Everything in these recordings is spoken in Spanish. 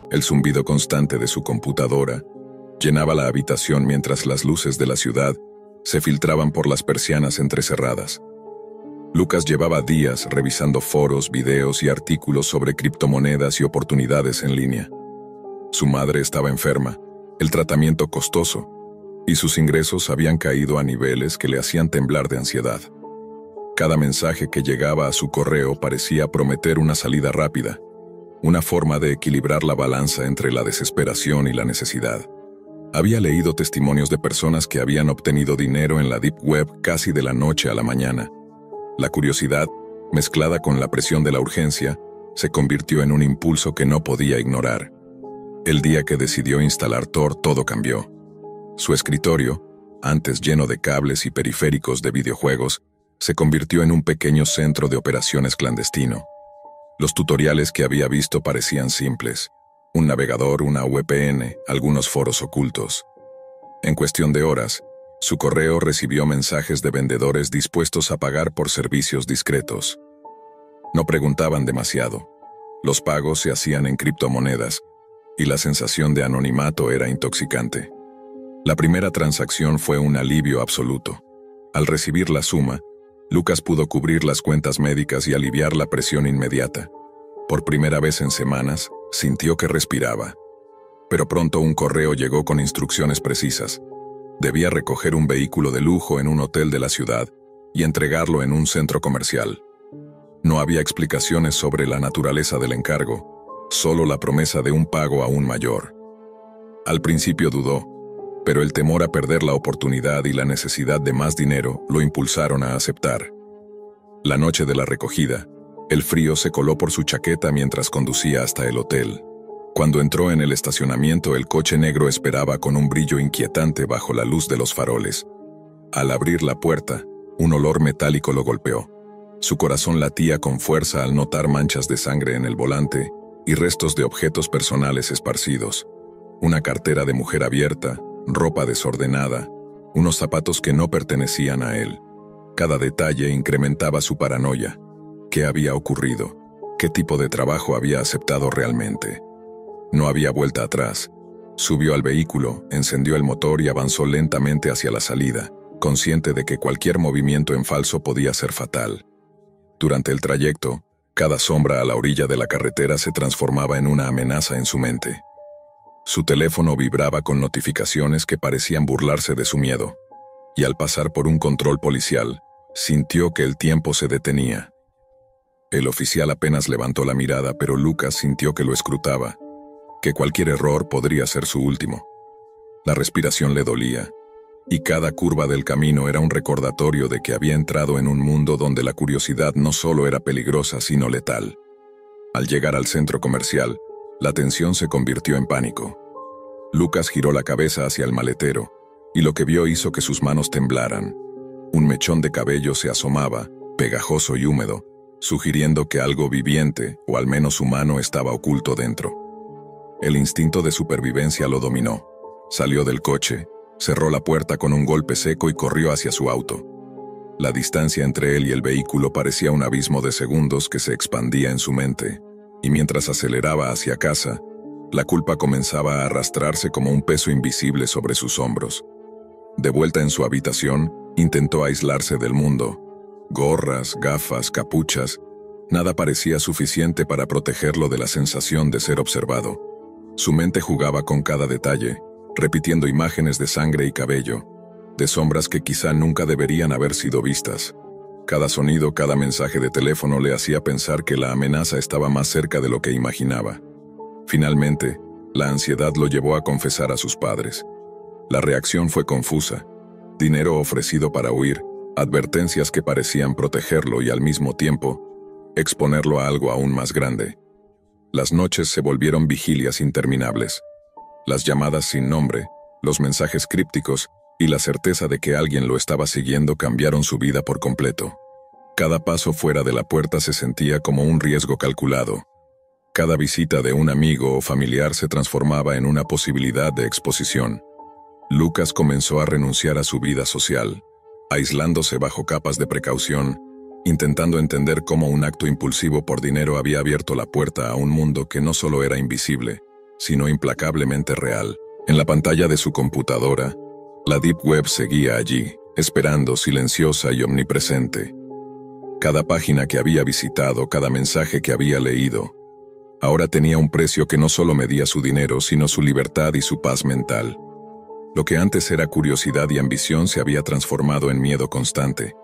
El zumbido constante de su computadora llenaba la habitación mientras las luces de la ciudad se filtraban por las persianas entrecerradas. Lucas llevaba días revisando foros, videos y artículos sobre criptomonedas y oportunidades en línea. Su madre estaba enferma, el tratamiento costoso, y sus ingresos habían caído a niveles que le hacían temblar de ansiedad. Cada mensaje que llegaba a su correo parecía prometer una salida rápida, una forma de equilibrar la balanza entre la desesperación y la necesidad. Había leído testimonios de personas que habían obtenido dinero en la Deep Web casi de la noche a la mañana. La curiosidad, mezclada con la presión de la urgencia, se convirtió en un impulso que no podía ignorar. El día que decidió instalar Tor, todo cambió. Su escritorio, antes lleno de cables y periféricos de videojuegos, se convirtió en un pequeño centro de operaciones clandestino. Los tutoriales que había visto parecían simples: un navegador, una VPN, algunos foros ocultos. En cuestión de horas, su correo recibió mensajes de vendedores dispuestos a pagar por servicios discretos. No preguntaban demasiado. Los pagos se hacían en criptomonedas, y la sensación de anonimato era intoxicante. La primera transacción fue un alivio absoluto. Al recibir la suma, Lucas pudo cubrir las cuentas médicas y aliviar la presión inmediata. Por primera vez en semanas, sintió que respiraba. Pero pronto un correo llegó con instrucciones precisas. Debía recoger un vehículo de lujo en un hotel de la ciudad y entregarlo en un centro comercial. No había explicaciones sobre la naturaleza del encargo, solo la promesa de un pago aún mayor. Al principio dudó, pero el temor a perder la oportunidad y la necesidad de más dinero lo impulsaron a aceptar. La noche de la recogida, el frío se coló por su chaqueta mientras conducía hasta el hotel. Cuando entró en el estacionamiento, el coche negro esperaba con un brillo inquietante bajo la luz de los faroles. Al abrir la puerta, un olor metálico lo golpeó. Su corazón latía con fuerza al notar manchas de sangre en el volante y restos de objetos personales esparcidos. Una cartera de mujer abierta, ropa desordenada, unos zapatos que no pertenecían a él. Cada detalle incrementaba su paranoia. ¿Qué había ocurrido? ¿Qué tipo de trabajo había aceptado realmente? No había vuelta atrás. Subió al vehículo, encendió el motor y avanzó lentamente hacia la salida, consciente de que cualquier movimiento en falso podía ser fatal. Durante el trayecto, cada sombra a la orilla de la carretera se transformaba en una amenaza en su mente. Su teléfono vibraba con notificaciones que parecían burlarse de su miedo, y al pasar por un control policial, sintió que el tiempo se detenía. El oficial apenas levantó la mirada, pero Lucas sintió que lo escrutaba, que cualquier error podría ser su último. La respiración le dolía, y cada curva del camino era un recordatorio de que había entrado en un mundo donde la curiosidad no solo era peligrosa, sino letal. Al llegar al centro comercial, la tensión se convirtió en pánico. Lucas giró la cabeza hacia el maletero, y lo que vio hizo que sus manos temblaran. Un mechón de cabello se asomaba, pegajoso y húmedo, sugiriendo que algo viviente, o al menos humano, estaba oculto dentro. El instinto de supervivencia lo dominó. Salió del coche, cerró la puerta con un golpe seco y corrió hacia su auto. La distancia entre él y el vehículo parecía un abismo de segundos que se expandía en su mente, y mientras aceleraba hacia casa, la culpa comenzaba a arrastrarse como un peso invisible sobre sus hombros. De vuelta en su habitación, intentó aislarse del mundo. Gorras, gafas, capuchas, nada parecía suficiente para protegerlo de la sensación de ser observado. Su mente jugaba con cada detalle, repitiendo imágenes de sangre y cabello, de sombras que quizá nunca deberían haber sido vistas. Cada sonido, cada mensaje de teléfono le hacía pensar que la amenaza estaba más cerca de lo que imaginaba. Finalmente, la ansiedad lo llevó a confesar a sus padres. La reacción fue confusa. Dinero ofrecido para huir, advertencias que parecían protegerlo y al mismo tiempo, exponerlo a algo aún más grande. Las noches se volvieron vigilias interminables. Las llamadas sin nombre, los mensajes crípticos y la certeza de que alguien lo estaba siguiendo cambiaron su vida por completo. Cada paso fuera de la puerta se sentía como un riesgo calculado. Cada visita de un amigo o familiar se transformaba en una posibilidad de exposición. Lucas comenzó a renunciar a su vida social, aislándose bajo capas de precaución, intentando entender cómo un acto impulsivo por dinero había abierto la puerta a un mundo que no solo era invisible, sino implacablemente real. En la pantalla de su computadora, la Deep Web seguía allí, esperando, silenciosa y omnipresente. Cada página que había visitado, cada mensaje que había leído, ahora tenía un precio que no solo medía su dinero, sino su libertad y su paz mental. Lo que antes era curiosidad y ambición se había transformado en miedo constante.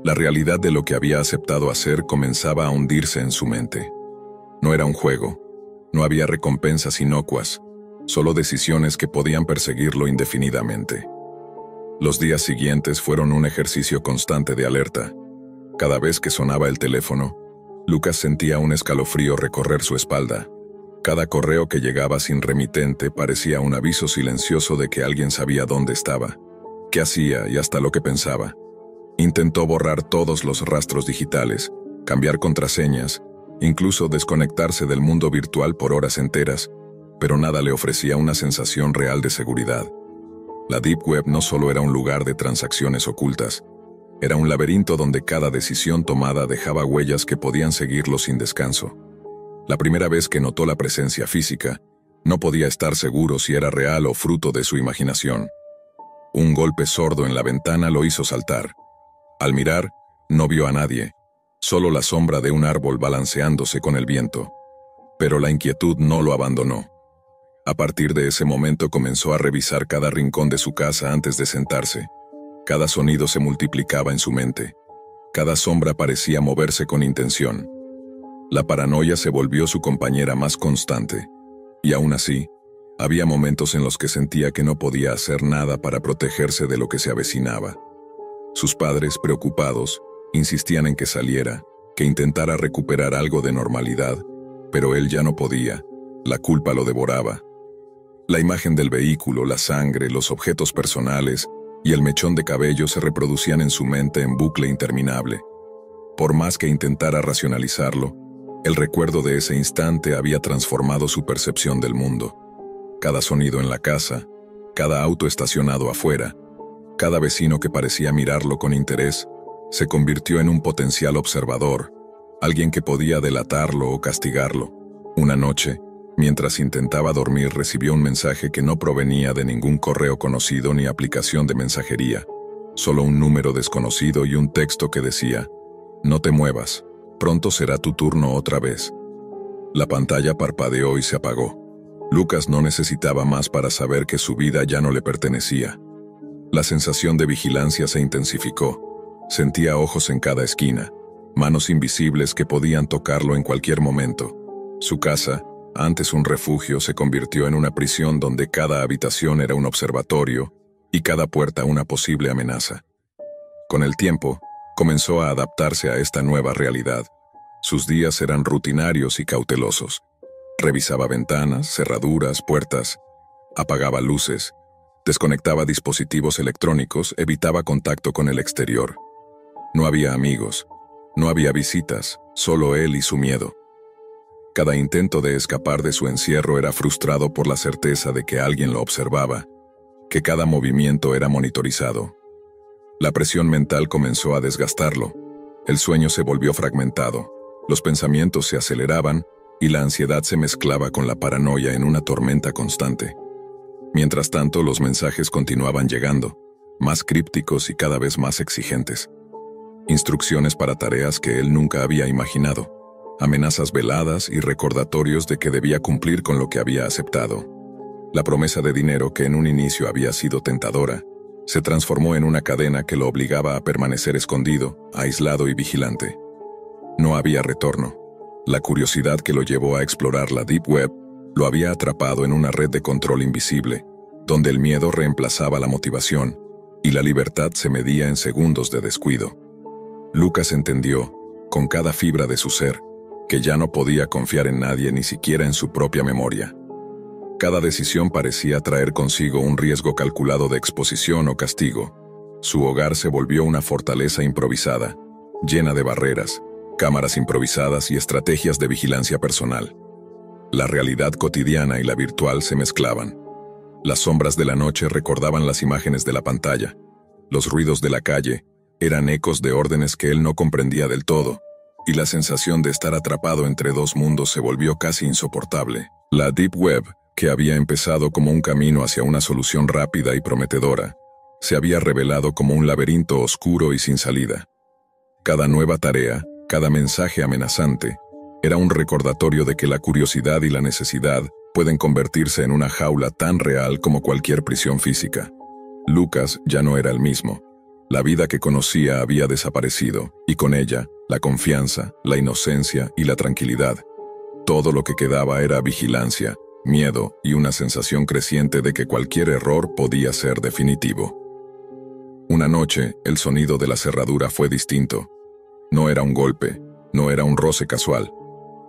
La realidad de lo que había aceptado hacer comenzaba a hundirse en su mente. No era un juego, no había recompensas inocuas, solo decisiones que podían perseguirlo indefinidamente. Los días siguientes fueron un ejercicio constante de alerta. Cada vez que sonaba el teléfono, Lucas sentía un escalofrío recorrer su espalda. Cada correo que llegaba sin remitente parecía un aviso silencioso de que alguien sabía dónde estaba, qué hacía y hasta lo que pensaba. Intentó borrar todos los rastros digitales, cambiar contraseñas, incluso desconectarse del mundo virtual por horas enteras, pero nada le ofrecía una sensación real de seguridad. La Deep Web no solo era un lugar de transacciones ocultas, era un laberinto donde cada decisión tomada dejaba huellas que podían seguirlo sin descanso. La primera vez que notó la presencia física, no podía estar seguro si era real o fruto de su imaginación. Un golpe sordo en la ventana lo hizo saltar. Al mirar, no vio a nadie, solo la sombra de un árbol balanceándose con el viento. Pero la inquietud no lo abandonó. A partir de ese momento comenzó a revisar cada rincón de su casa antes de sentarse. Cada sonido se multiplicaba en su mente. Cada sombra parecía moverse con intención. La paranoia se volvió su compañera más constante. Y aún así, había momentos en los que sentía que no podía hacer nada para protegerse de lo que se avecinaba. Sus padres, preocupados, insistían en que saliera, que intentara recuperar algo de normalidad, pero él ya no podía. La culpa lo devoraba. La imagen del vehículo, la sangre, los objetos personales y el mechón de cabello se reproducían en su mente en bucle interminable. Por más que intentara racionalizarlo, el recuerdo de ese instante había transformado su percepción del mundo. Cada sonido en la casa, cada auto estacionado afuera, cada vecino que parecía mirarlo con interés, se convirtió en un potencial observador, alguien que podía delatarlo o castigarlo. Una noche, mientras intentaba dormir, recibió un mensaje que no provenía de ningún correo conocido ni aplicación de mensajería, solo un número desconocido y un texto que decía: «No te muevas, pronto será tu turno otra vez». La pantalla parpadeó y se apagó. Lucas no necesitaba más para saber que su vida ya no le pertenecía. La sensación de vigilancia se intensificó. Sentía ojos en cada esquina, manos invisibles que podían tocarlo en cualquier momento. Su casa, antes un refugio, se convirtió en una prisión donde cada habitación era un observatorio y cada puerta una posible amenaza. Con el tiempo, comenzó a adaptarse a esta nueva realidad. Sus días eran rutinarios y cautelosos. Revisaba ventanas, cerraduras, puertas, apagaba luces, desconectaba dispositivos electrónicos, evitaba contacto con el exterior. No había amigos, no había visitas, solo él y su miedo. Cada intento de escapar de su encierro era frustrado por la certeza de que alguien lo observaba, que cada movimiento era monitorizado. La presión mental comenzó a desgastarlo. El sueño se volvió fragmentado, los pensamientos se aceleraban y la ansiedad se mezclaba con la paranoia en una tormenta constante. Mientras tanto, los mensajes continuaban llegando, más crípticos y cada vez más exigentes. Instrucciones para tareas que él nunca había imaginado, amenazas veladas y recordatorios de que debía cumplir con lo que había aceptado. La promesa de dinero, que en un inicio había sido tentadora, se transformó en una cadena que lo obligaba a permanecer escondido, aislado y vigilante. No había retorno. La curiosidad que lo llevó a explorar la Deep Web lo había atrapado en una red de control invisible, donde el miedo reemplazaba la motivación y la libertad se medía en segundos de descuido. Lucas entendió, con cada fibra de su ser, que ya no podía confiar en nadie, ni siquiera en su propia memoria. Cada decisión parecía traer consigo un riesgo calculado de exposición o castigo. Su hogar se volvió una fortaleza improvisada, llena de barreras, cámaras improvisadas y estrategias de vigilancia personal. La realidad cotidiana y la virtual se mezclaban. Las sombras de la noche recordaban las imágenes de la pantalla. Los ruidos de la calle eran ecos de órdenes que él no comprendía del todo, y la sensación de estar atrapado entre dos mundos se volvió casi insoportable. La Deep Web, que había empezado como un camino hacia una solución rápida y prometedora, se había revelado como un laberinto oscuro y sin salida. Cada nueva tarea, cada mensaje amenazante, era un recordatorio de que la curiosidad y la necesidad pueden convertirse en una jaula tan real como cualquier prisión física. Lucas ya no era el mismo. La vida que conocía había desaparecido, y con ella, la confianza, la inocencia y la tranquilidad. Todo lo que quedaba era vigilancia, miedo y una sensación creciente de que cualquier error podía ser definitivo. Una noche, el sonido de la cerradura fue distinto. No era un golpe, no era un roce casual.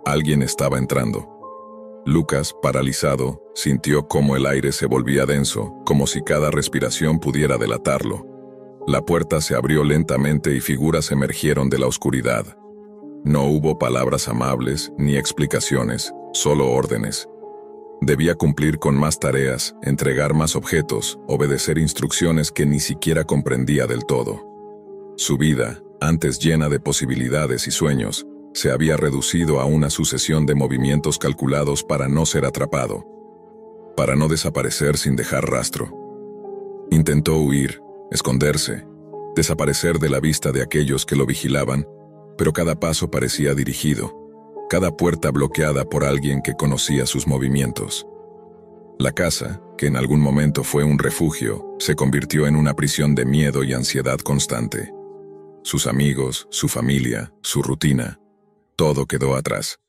Alguien estaba entrando. Lucas, paralizado, sintió cómo el aire se volvía denso, como si cada respiración pudiera delatarlo. La puerta se abrió lentamente y figuras emergieron de la oscuridad. No hubo palabras amables ni explicaciones, solo órdenes. Debía cumplir con más tareas, entregar más objetos, obedecer instrucciones que ni siquiera comprendía del todo. Su vida, antes llena de posibilidades y sueños, se había reducido a una sucesión de movimientos calculados para no ser atrapado, para no desaparecer sin dejar rastro. Intentó huir, esconderse, desaparecer de la vista de aquellos que lo vigilaban, pero cada paso parecía dirigido, cada puerta bloqueada por alguien que conocía sus movimientos. La casa, que en algún momento fue un refugio, se convirtió en una prisión de miedo y ansiedad constante. Sus amigos, su familia, su rutina, todo quedó atrás.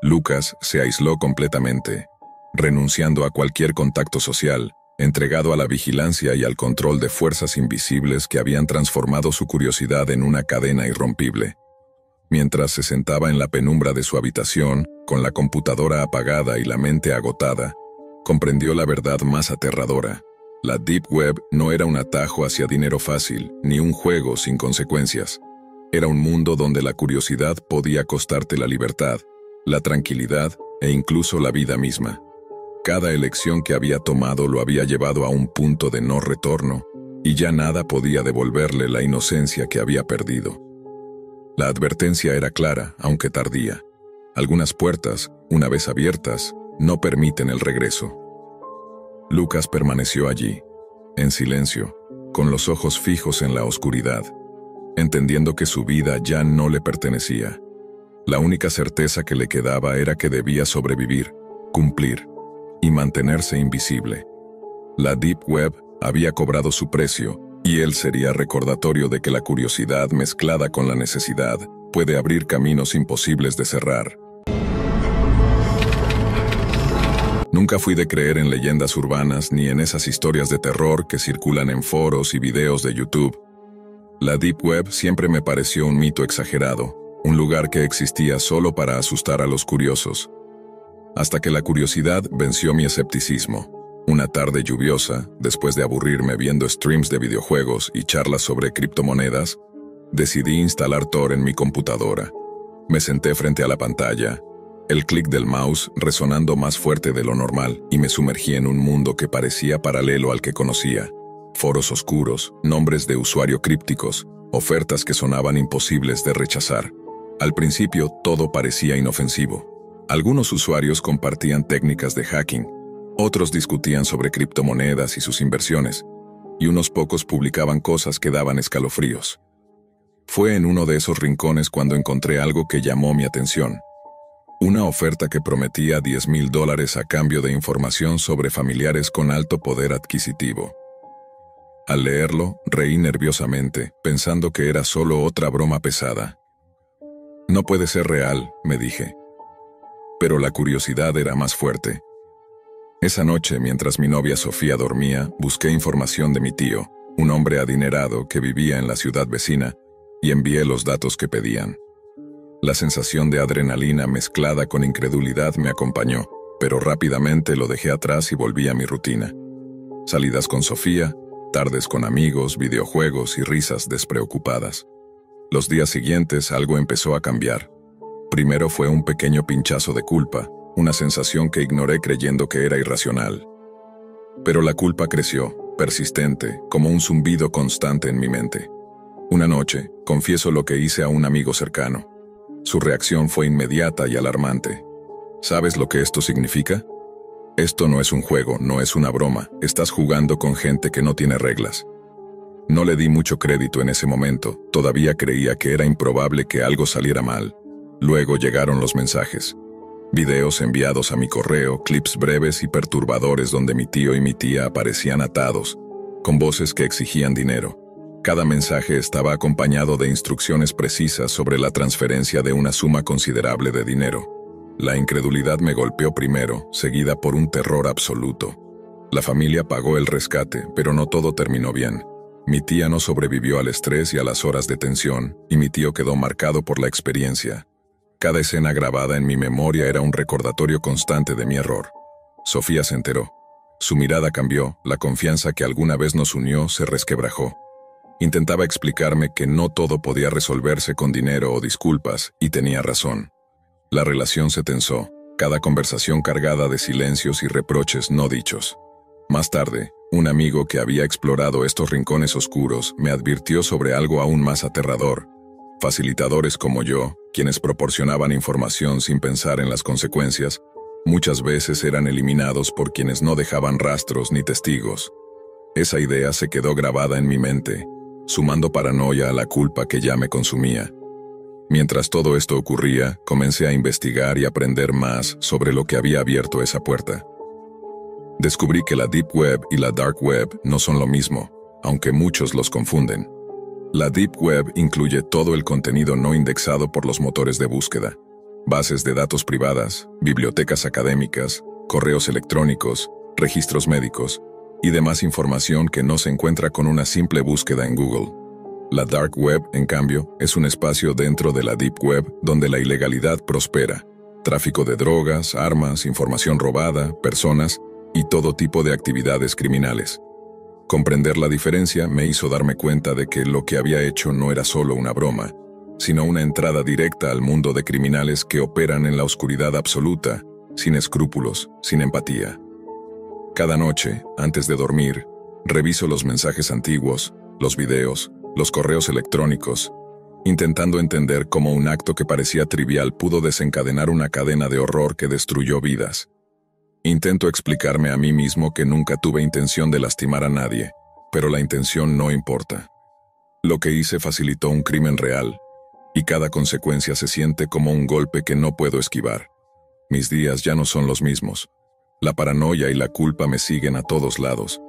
Lucas se aisló completamente, renunciando a cualquier contacto social, entregado a la vigilancia y al control de fuerzas invisibles que habían transformado su curiosidad en una cadena irrompible. Mientras se sentaba en la penumbra de su habitación, con la computadora apagada y la mente agotada, comprendió la verdad más aterradora. La Deep Web no era un atajo hacia dinero fácil, ni un juego sin consecuencias. Era un mundo donde la curiosidad podía costarte la libertad, la tranquilidad e incluso la vida misma. Cada elección que había tomado lo había llevado a un punto de no retorno, y ya nada podía devolverle la inocencia que había perdido. La advertencia era clara, aunque tardía. Algunas puertas, una vez abiertas, no permiten el regreso. Lucas permaneció allí, en silencio, con los ojos fijos en la oscuridad, entendiendo que su vida ya no le pertenecía. La única certeza que le quedaba era que debía sobrevivir, cumplir y mantenerse invisible. La Deep Web había cobrado su precio, y él sería recordatorio de que la curiosidad mezclada con la necesidad puede abrir caminos imposibles de cerrar. Nunca fui de creer en leyendas urbanas ni en esas historias de terror que circulan en foros y videos de YouTube. La Deep Web siempre me pareció un mito exagerado, un lugar que existía solo para asustar a los curiosos. Hasta que la curiosidad venció mi escepticismo. Una tarde lluviosa, después de aburrirme viendo streams de videojuegos y charlas sobre criptomonedas, decidí instalar Tor en mi computadora. Me senté frente a la pantalla, el clic del mouse resonando más fuerte de lo normal, y me sumergí en un mundo que parecía paralelo al que conocía. Foros oscuros, nombres de usuario crípticos, ofertas que sonaban imposibles de rechazar. Al principio todo parecía inofensivo. Algunos usuarios compartían técnicas de hacking, otros discutían sobre criptomonedas y sus inversiones, y unos pocos publicaban cosas que daban escalofríos. Fue en uno de esos rincones cuando encontré algo que llamó mi atención. Una oferta que prometía $10,000 a cambio de información sobre familiares con alto poder adquisitivo. Al leerlo, reí nerviosamente, pensando que era solo otra broma pesada. No puede ser real, me dije. Pero la curiosidad era más fuerte. Esa noche, mientras mi novia Sofía dormía, busqué información de mi tío, un hombre adinerado que vivía en la ciudad vecina, y envié los datos que pedían. La sensación de adrenalina mezclada con incredulidad me acompañó, pero rápidamente lo dejé atrás y volví a mi rutina. Salidas con Sofía, tardes con amigos, videojuegos y risas despreocupadas. Los días siguientes algo empezó a cambiar. Primero fue un pequeño pinchazo de culpa, una sensación que ignoré creyendo que era irracional. Pero la culpa creció, persistente, como un zumbido constante en mi mente. Una noche, confieso lo que hice a un amigo cercano. Su reacción fue inmediata y alarmante. ¿Sabes lo que esto significa? Esto no es un juego, no es una broma. Estás jugando con gente que no tiene reglas. No le di mucho crédito en ese momento. Todavía creía que era improbable que algo saliera mal. Luego llegaron los mensajes. Videos enviados a mi correo, clips breves y perturbadores donde mi tío y mi tía aparecían atados, con voces que exigían dinero. Cada mensaje estaba acompañado de instrucciones precisas sobre la transferencia de una suma considerable de dinero. La incredulidad me golpeó primero, seguida por un terror absoluto. La familia pagó el rescate, pero no todo terminó bien. Mi tía no sobrevivió al estrés y a las horas de tensión, y mi tío quedó marcado por la experiencia. Cada escena grabada en mi memoria era un recordatorio constante de mi error. Sofía se enteró. Su mirada cambió, la confianza que alguna vez nos unió se resquebrajó. Intentaba explicarme que no todo podía resolverse con dinero o disculpas, y tenía razón. La relación se tensó, cada conversación cargada de silencios y reproches no dichos. Más tarde, un amigo que había explorado estos rincones oscuros me advirtió sobre algo aún más aterrador. Facilitadores como yo, quienes proporcionaban información sin pensar en las consecuencias, muchas veces eran eliminados por quienes no dejaban rastros ni testigos. Esa idea se quedó grabada en mi mente, sumando paranoia a la culpa que ya me consumía. Mientras todo esto ocurría, comencé a investigar y aprender más sobre lo que había abierto esa puerta. Descubrí que la Deep Web y la Dark Web no son lo mismo, aunque muchos los confunden. La Deep Web incluye todo el contenido no indexado por los motores de búsqueda, bases de datos privadas, bibliotecas académicas, correos electrónicos, registros médicos y demás información que no se encuentra con una simple búsqueda en Google. La Dark Web, en cambio, es un espacio dentro de la Deep Web donde la ilegalidad prospera. Tráfico de drogas, armas, información robada, personas y todo tipo de actividades criminales. Comprender la diferencia me hizo darme cuenta de que lo que había hecho no era solo una broma, sino una entrada directa al mundo de criminales que operan en la oscuridad absoluta, sin escrúpulos, sin empatía. Cada noche, antes de dormir, reviso los mensajes antiguos, los videos, los correos electrónicos, intentando entender cómo un acto que parecía trivial pudo desencadenar una cadena de horror que destruyó vidas. Intento explicarme a mí mismo que nunca tuve intención de lastimar a nadie, pero la intención no importa. Lo que hice facilitó un crimen real, y cada consecuencia se siente como un golpe que no puedo esquivar. Mis días ya no son los mismos. La paranoia y la culpa me siguen a todos lados,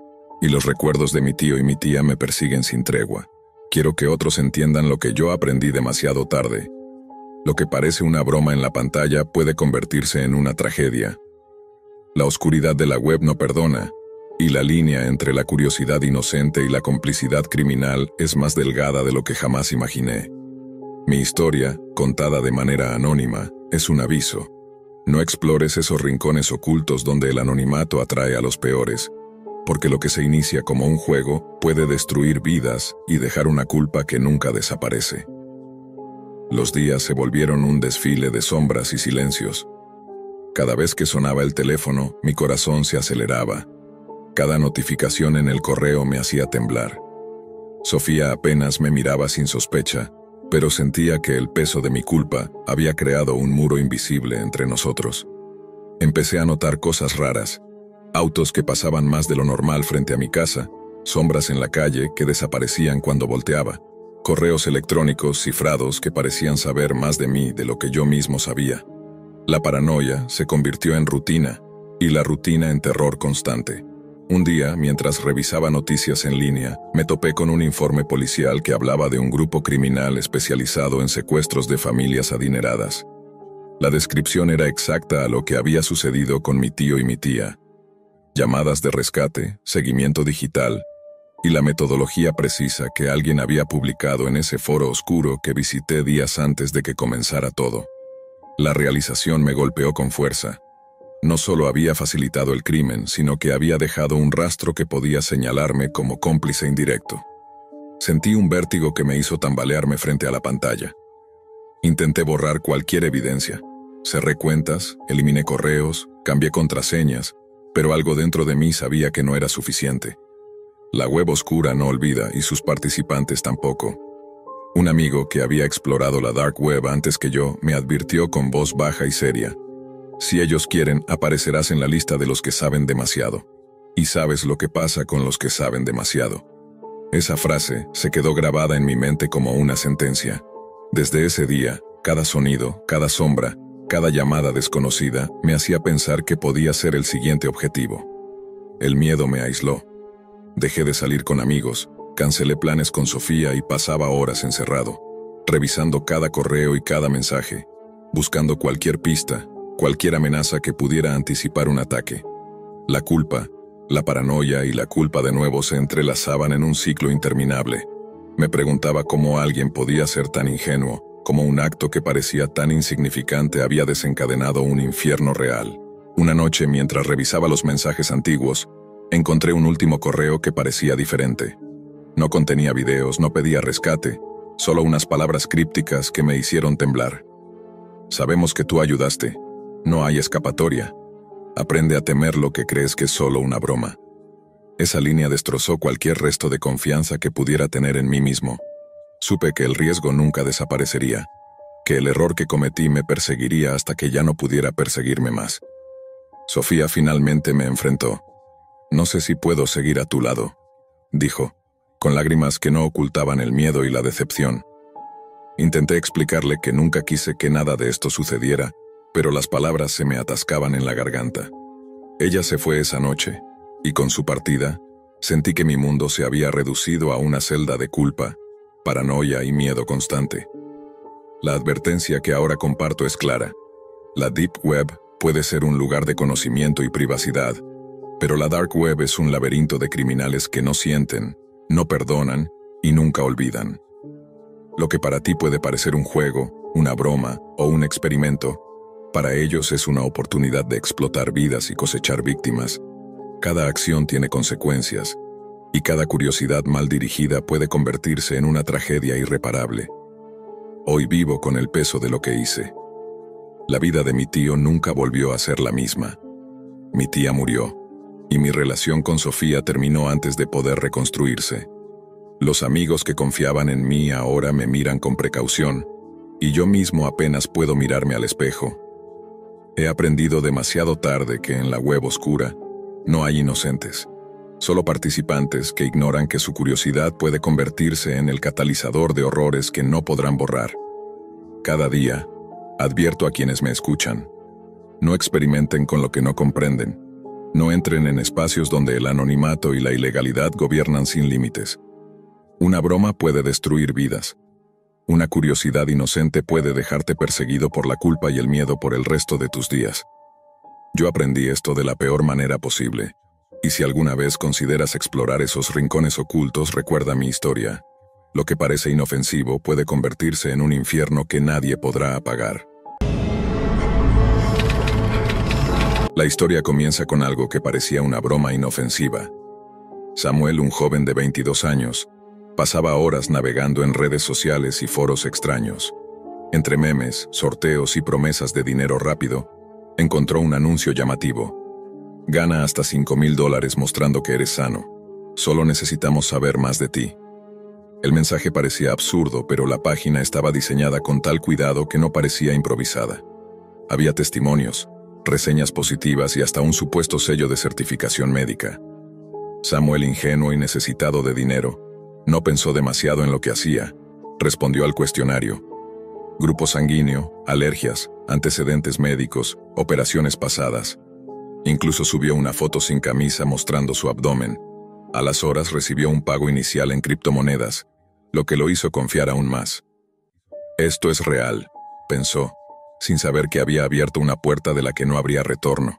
y los recuerdos de mi tío y mi tía me persiguen sin tregua. Quiero que otros entiendan lo que yo aprendí demasiado tarde. Lo que parece una broma en la pantalla puede convertirse en una tragedia. La oscuridad de la web no perdona, y la línea entre la curiosidad inocente y la complicidad criminal es más delgada de lo que jamás imaginé. Mi historia, contada de manera anónima, es un aviso. No explores esos rincones ocultos donde el anonimato atrae a los peores, porque lo que se inicia como un juego puede destruir vidas y dejar una culpa que nunca desaparece. Los días se volvieron un desfile de sombras y silencios. Cada vez que sonaba el teléfono, mi corazón se aceleraba. Cada notificación en el correo me hacía temblar. Sofía apenas me miraba sin sospecha, pero sentía que el peso de mi culpa había creado un muro invisible entre nosotros. Empecé a notar cosas raras. Autos que pasaban más de lo normal frente a mi casa, sombras en la calle que desaparecían cuando volteaba, correos electrónicos cifrados que parecían saber más de mí de lo que yo mismo sabía. La paranoia se convirtió en rutina, y la rutina en terror constante. Un día, mientras revisaba noticias en línea, me topé con un informe policial que hablaba de un grupo criminal especializado en secuestros de familias adineradas. La descripción era exacta a lo que había sucedido con mi tío y mi tía. Llamadas de rescate, seguimiento digital, y la metodología precisa que alguien había publicado en ese foro oscuro que visité días antes de que comenzara todo. La realización me golpeó con fuerza. No solo había facilitado el crimen, sino que había dejado un rastro que podía señalarme como cómplice indirecto. Sentí un vértigo que me hizo tambalearme frente a la pantalla. Intenté borrar cualquier evidencia. Cerré cuentas, eliminé correos, cambié contraseñas, pero algo dentro de mí sabía que no era suficiente. La web oscura no olvida y sus participantes tampoco. Un amigo que había explorado la Dark Web antes que yo me advirtió con voz baja y seria: si ellos quieren, aparecerás en la lista de los que saben demasiado. Y sabes lo que pasa con los que saben demasiado. Esa frase se quedó grabada en mi mente como una sentencia. Desde ese día, cada sonido, cada sombra, cada llamada desconocida me hacía pensar que podía ser el siguiente objetivo. El miedo me aisló. Dejé de salir con amigos, cancelé planes con Sofía y pasaba horas encerrado, revisando cada correo y cada mensaje, buscando cualquier pista, cualquier amenaza que pudiera anticipar un ataque. La culpa, la paranoia y la culpa de nuevo se entrelazaban en un ciclo interminable. Me preguntaba cómo alguien podía ser tan ingenuo, cómo un acto que parecía tan insignificante había desencadenado un infierno real. Una noche, mientras revisaba los mensajes antiguos, encontré un último correo que parecía diferente. No contenía videos, no pedía rescate, solo unas palabras crípticas que me hicieron temblar. Sabemos que tú ayudaste. No hay escapatoria. Aprende a temer lo que crees que es solo una broma. Esa línea destrozó cualquier resto de confianza que pudiera tener en mí mismo. Supe que el riesgo nunca desaparecería, que el error que cometí me perseguiría hasta que ya no pudiera perseguirme más. Sofía finalmente me enfrentó. No sé si puedo seguir a tu lado, dijo, con lágrimas que no ocultaban el miedo y la decepción. Intenté explicarle que nunca quise que nada de esto sucediera, pero las palabras se me atascaban en la garganta. Ella se fue esa noche, y con su partida, sentí que mi mundo se había reducido a una celda de culpa, paranoia y miedo constante. La advertencia que ahora comparto es clara. La Deep Web puede ser un lugar de conocimiento y privacidad, pero la Dark Web es un laberinto de criminales que no sienten, no perdonan y nunca olvidan. Lo que para ti puede parecer un juego, una broma o un experimento, para ellos es una oportunidad de explotar vidas y cosechar víctimas. Cada acción tiene consecuencias, y cada curiosidad mal dirigida puede convertirse en una tragedia irreparable. Hoy vivo con el peso de lo que hice. La vida de mi tío nunca volvió a ser la misma. Mi tía murió, y mi relación con Sofía terminó antes de poder reconstruirse. Los amigos que confiaban en mí ahora me miran con precaución, y yo mismo apenas puedo mirarme al espejo. He aprendido demasiado tarde que en la web oscura no hay inocentes, solo participantes que ignoran que su curiosidad puede convertirse en el catalizador de horrores que no podrán borrar. Cada día, advierto a quienes me escuchan: no experimenten con lo que no comprenden, no entren en espacios donde el anonimato y la ilegalidad gobiernan sin límites. Una broma puede destruir vidas. Una curiosidad inocente puede dejarte perseguido por la culpa y el miedo por el resto de tus días. Yo aprendí esto de la peor manera posible, y si alguna vez consideras explorar esos rincones ocultos, recuerda mi historia. Lo que parece inofensivo puede convertirse en un infierno que nadie podrá apagar. La historia comienza con algo que parecía una broma inofensiva. Samuel, un joven de 22 años, pasaba horas navegando en redes sociales y foros extraños. Entre memes, sorteos y promesas de dinero rápido, encontró un anuncio llamativo. Gana hasta $5,000 mostrando que eres sano. Solo necesitamos saber más de ti. El mensaje parecía absurdo, pero la página estaba diseñada con tal cuidado que no parecía improvisada. Había testimonios, reseñas positivas y hasta un supuesto sello de certificación médica. Samuel, ingenuo y necesitado de dinero, no pensó demasiado en lo que hacía. Respondió al cuestionario. Grupo sanguíneo, alergias, antecedentes médicos, operaciones pasadas. Incluso subió una foto sin camisa mostrando su abdomen. A las horas recibió un pago inicial en criptomonedas, lo que lo hizo confiar aún más. Esto es real, pensó, sin saber que había abierto una puerta de la que no habría retorno.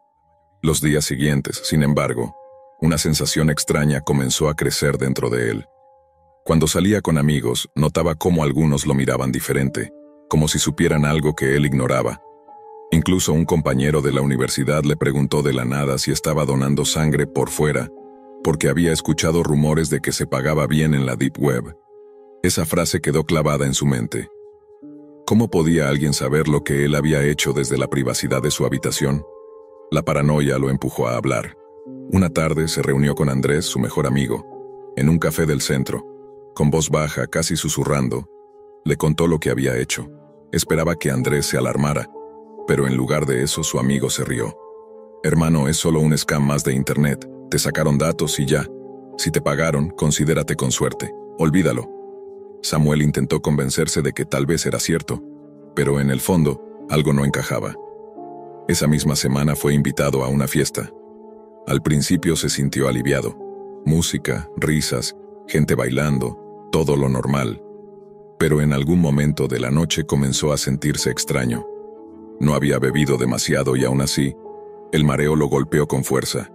Los días siguientes, sin embargo, una sensación extraña comenzó a crecer dentro de él. Cuando salía con amigos, notaba cómo algunos lo miraban diferente, como si supieran algo que él ignoraba. Incluso un compañero de la universidad le preguntó de la nada si estaba donando sangre por fuera, porque había escuchado rumores de que se pagaba bien en la Deep Web. Esa frase quedó clavada en su mente. ¿Cómo podía alguien saber lo que él había hecho desde la privacidad de su habitación? La paranoia lo empujó a hablar. Una tarde se reunió con Andrés, su mejor amigo, en un café del centro. Con voz baja, casi susurrando, Le contó lo que había hecho. Esperaba que Andrés se alarmara, pero en lugar de eso su amigo se rió. Hermano, es solo un scam más de internet. Te sacaron datos y ya. Si te pagaron, considérate con suerte. Olvídalo. Samuel intentó convencerse de que tal vez era cierto, pero en el fondo, algo no encajaba. Esa misma semana fue invitado a una fiesta. Al principio se sintió aliviado. Música, risas, gente bailando, todo lo normal. Pero en algún momento de la noche comenzó a sentirse extraño. No había bebido demasiado y aún así, el mareo lo golpeó con fuerza.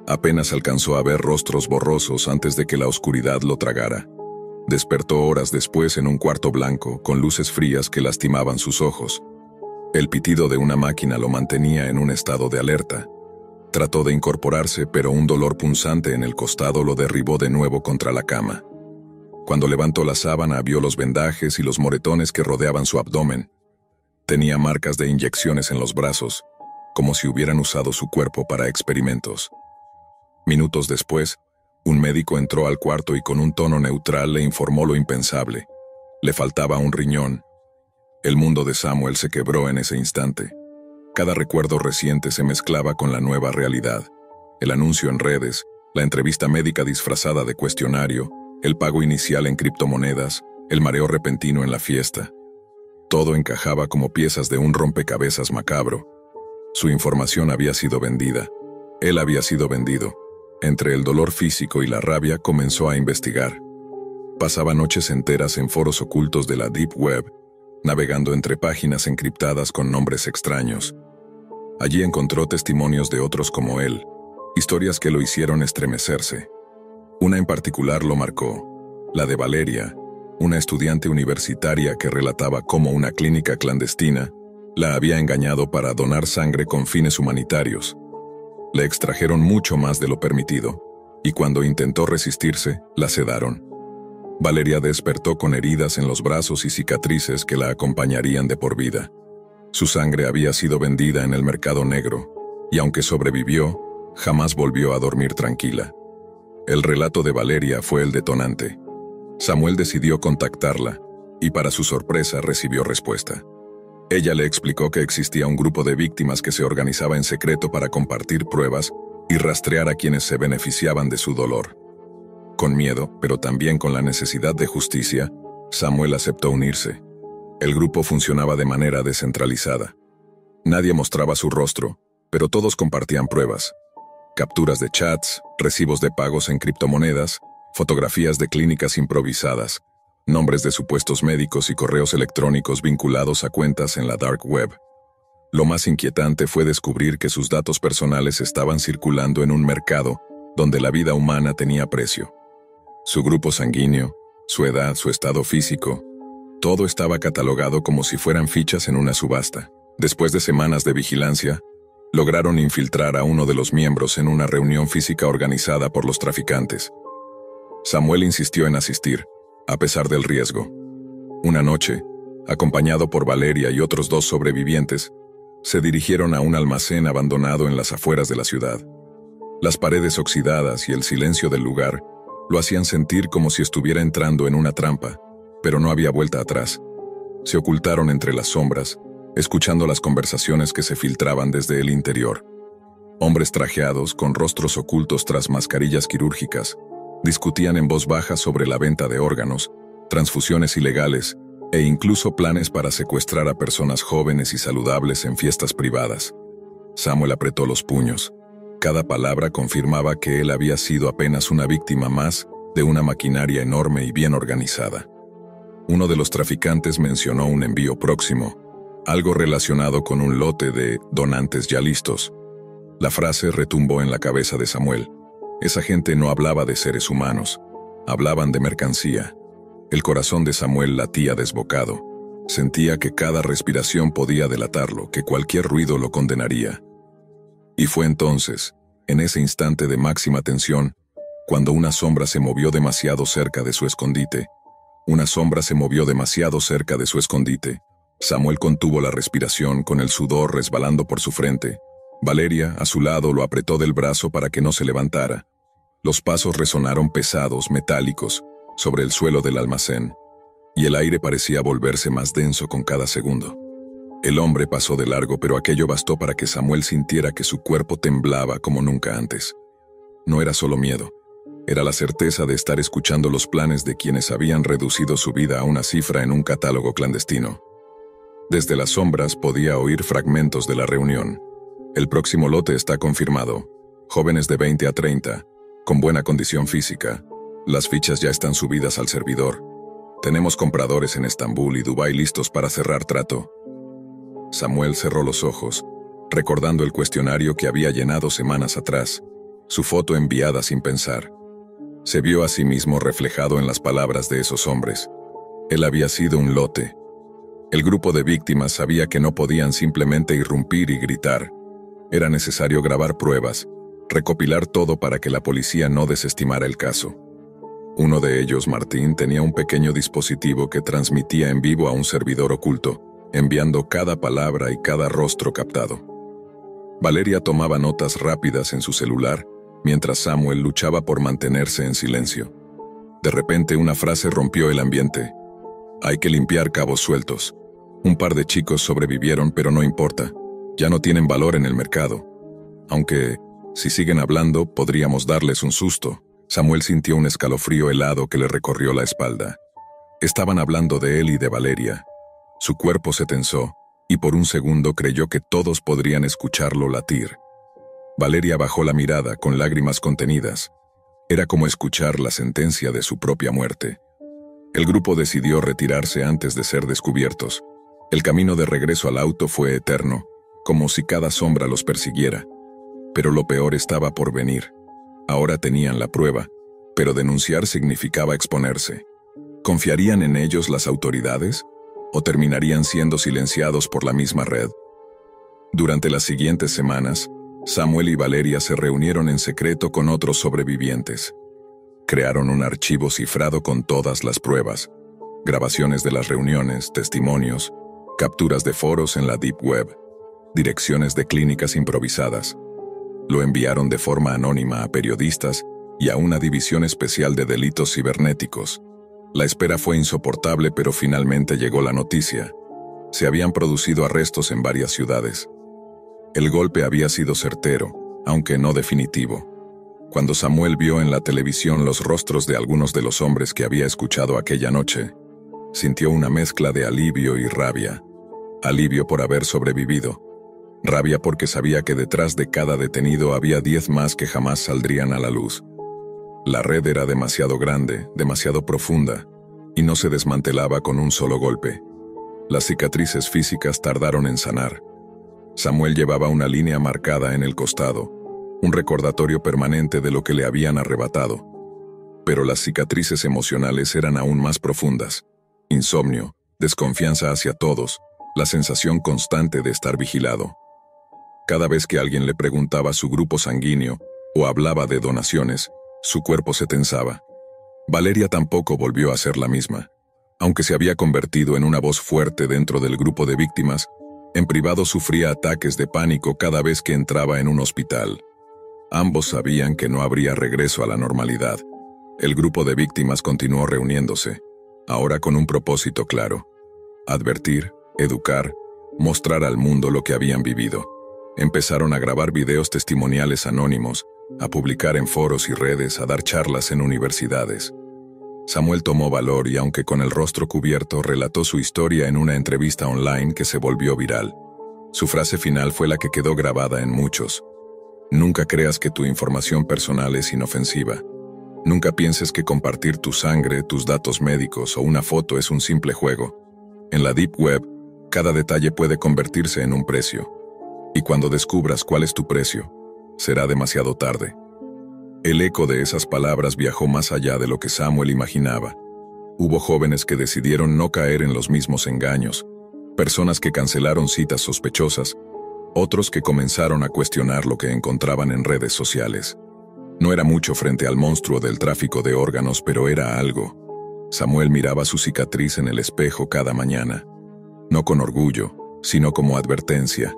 Apenas alcanzó a ver rostros borrosos antes de que la oscuridad lo tragara. Despertó horas después en un cuarto blanco, con luces frías que lastimaban sus ojos. El pitido de una máquina lo mantenía en un estado de alerta. Trató de incorporarse, pero un dolor punzante en el costado lo derribó de nuevo contra la cama. Cuando levantó la sábana, vio los vendajes y los moretones que rodeaban su abdomen. Tenía marcas de inyecciones en los brazos, como si hubieran usado su cuerpo para experimentos. Minutos después, un médico entró al cuarto y con un tono neutral le informó lo impensable. Le faltaba un riñón. El mundo de Samuel se quebró en ese instante. Cada recuerdo reciente se mezclaba con la nueva realidad. El anuncio en redes, la entrevista médica disfrazada de cuestionario, el pago inicial en criptomonedas, el mareo repentino en la fiesta. Todo encajaba como piezas de un rompecabezas macabro. Su información había sido vendida. Él había sido vendido. Entre el dolor físico y la rabia comenzó a investigar. Pasaba noches enteras en foros ocultos de la Deep Web, navegando entre páginas encriptadas con nombres extraños. Allí encontró testimonios de otros como él, historias que lo hicieron estremecerse. Una en particular lo marcó, la de Valeria, una estudiante universitaria que relataba cómo una clínica clandestina la había engañado para donar sangre con fines humanitarios. Le extrajeron mucho más de lo permitido, y cuando intentó resistirse, la sedaron. Valeria despertó con heridas en los brazos y cicatrices que la acompañarían de por vida. Su sangre había sido vendida en el mercado negro, y aunque sobrevivió, jamás volvió a dormir tranquila. El relato de Valeria fue el detonante. Samuel decidió contactarla, y para su sorpresa recibió respuesta. Ella le explicó que existía un grupo de víctimas que se organizaba en secreto para compartir pruebas y rastrear a quienes se beneficiaban de su dolor. Con miedo, pero también con la necesidad de justicia, Samuel aceptó unirse. El grupo funcionaba de manera descentralizada. Nadie mostraba su rostro, pero todos compartían pruebas. Capturas de chats, recibos de pagos en criptomonedas, fotografías de clínicas improvisadas, nombres de supuestos médicos y correos electrónicos vinculados a cuentas en la Dark Web. Lo más inquietante fue descubrir que sus datos personales estaban circulando en un mercado donde la vida humana tenía precio. Su grupo sanguíneo, su edad, su estado físico, todo estaba catalogado como si fueran fichas en una subasta. Después de semanas de vigilancia, lograron infiltrar a uno de los miembros en una reunión física organizada por los traficantes. Samuel insistió en asistir, a pesar del riesgo. Una noche, acompañado por Valeria y otros 2 sobrevivientes, se dirigieron a un almacén abandonado en las afueras de la ciudad. Las paredes oxidadas y el silencio del lugar lo hacían sentir como si estuviera entrando en una trampa, pero no había vuelta atrás. Se ocultaron entre las sombras, escuchando las conversaciones que se filtraban desde el interior. Hombres trajeados, con rostros ocultos tras mascarillas quirúrgicas, discutían en voz baja sobre la venta de órganos, transfusiones ilegales e incluso planes para secuestrar a personas jóvenes y saludables en fiestas privadas. Samuel apretó los puños. Cada palabra confirmaba que él había sido apenas una víctima más de una maquinaria enorme y bien organizada. Uno de los traficantes mencionó un envío próximo, algo relacionado con un lote de donantes ya listos. La frase retumbó en la cabeza de Samuel. Esa gente no hablaba de seres humanos, hablaban de mercancía. El corazón de Samuel latía desbocado. Sentía que cada respiración podía delatarlo, que cualquier ruido lo condenaría. Y fue entonces, en ese instante de máxima tensión, cuando una sombra se movió demasiado cerca de su escondite. Una sombra se movió demasiado cerca de su escondite. Samuel contuvo la respiración con el sudor resbalando por su frente. Valeria, a su lado, lo apretó del brazo para que no se levantara. Los pasos resonaron pesados, metálicos, sobre el suelo del almacén. y el aire parecía volverse más denso con cada segundo. El hombre pasó de largo, pero aquello bastó para que Samuel sintiera que su cuerpo temblaba como nunca antes. No era solo miedo, era la certeza de estar escuchando los planes de quienes habían reducido su vida a una cifra en un catálogo clandestino. Desde las sombras podía oír fragmentos de la reunión. El próximo lote está confirmado. Jóvenes de 20 a 30, con buena condición física. Las fichas ya están subidas al servidor. Tenemos compradores en Estambul y Dubái listos para cerrar trato. Samuel cerró los ojos, recordando el cuestionario que había llenado semanas atrás, su foto enviada sin pensar. Se vio a sí mismo reflejado en las palabras de esos hombres. Él había sido un lote. El grupo de víctimas sabía que no podían simplemente irrumpir y gritar. Era necesario grabar pruebas, recopilar todo para que la policía no desestimara el caso. Uno de ellos, Martín, tenía un pequeño dispositivo que transmitía en vivo a un servidor oculto, enviando cada palabra y cada rostro captado. Valeria tomaba notas rápidas en su celular, mientras Samuel luchaba por mantenerse en silencio. De repente una frase rompió el ambiente. Hay que limpiar cabos sueltos. Un par de chicos sobrevivieron, pero no importa. Ya no tienen valor en el mercado. Aunque, si siguen hablando, podríamos darles un susto. Samuel sintió un escalofrío helado que le recorrió la espalda. Estaban hablando de él y de Valeria. Su cuerpo se tensó, y por un segundo creyó que todos podrían escucharlo latir. Valeria bajó la mirada con lágrimas contenidas. Era como escuchar la sentencia de su propia muerte. El grupo decidió retirarse antes de ser descubiertos. El camino de regreso al auto fue eterno, como si cada sombra los persiguiera. Pero lo peor estaba por venir. Ahora tenían la prueba, pero denunciar significaba exponerse. ¿Confiarían en ellos las autoridades? ¿O terminarían siendo silenciados por la misma red? Durante las siguientes semanas, Samuel y Valeria se reunieron en secreto con otros sobrevivientes. Crearon un archivo cifrado con todas las pruebas, grabaciones de las reuniones, testimonios, capturas de foros en la Deep Web, direcciones de clínicas improvisadas. Lo enviaron de forma anónima a periodistas y a una división especial de delitos cibernéticos. La espera fue insoportable, pero finalmente llegó la noticia. Se habían producido arrestos en varias ciudades. El golpe había sido certero, aunque no definitivo. Cuando Samuel vio en la televisión los rostros de algunos de los hombres que había escuchado aquella noche, sintió una mezcla de alivio y rabia. Alivio por haber sobrevivido. Rabia porque sabía que detrás de cada detenido había 10 más que jamás saldrían a la luz. La red era demasiado grande, demasiado profunda, y no se desmantelaba con un solo golpe. Las cicatrices físicas tardaron en sanar. Samuel llevaba una línea marcada en el costado, un recordatorio permanente de lo que le habían arrebatado. Pero las cicatrices emocionales eran aún más profundas. Insomnio, desconfianza hacia todos, la sensación constante de estar vigilado. Cada vez que alguien le preguntaba su grupo sanguíneo o hablaba de donaciones, su cuerpo se tensaba. Valeria tampoco volvió a ser la misma. Aunque se había convertido en una voz fuerte dentro del grupo de víctimas, en privado sufría ataques de pánico cada vez que entraba en un hospital. Ambos sabían que no habría regreso a la normalidad. El grupo de víctimas continuó reuniéndose, ahora con un propósito claro: advertir, educar, mostrar al mundo lo que habían vivido. Empezaron a grabar videos testimoniales anónimos, a publicar en foros y redes, a dar charlas en universidades. Samuel tomó valor y, aunque con el rostro cubierto, relató su historia en una entrevista online que se volvió viral. Su frase final fue la que quedó grabada en muchos: nunca creas que tu información personal es inofensiva. Nunca pienses que compartir tu sangre, tus datos médicos o una foto es un simple juego. En la Deep Web, cada detalle puede convertirse en un precio. Y cuando descubras cuál es tu precio, será demasiado tarde. El eco de esas palabras viajó más allá de lo que Samuel imaginaba. Hubo jóvenes que decidieron no caer en los mismos engaños, personas que cancelaron citas sospechosas, otros que comenzaron a cuestionar lo que encontraban en redes sociales. No era mucho frente al monstruo del tráfico de órganos, pero era algo. Samuel miraba su cicatriz en el espejo cada mañana. No con orgullo, sino como advertencia.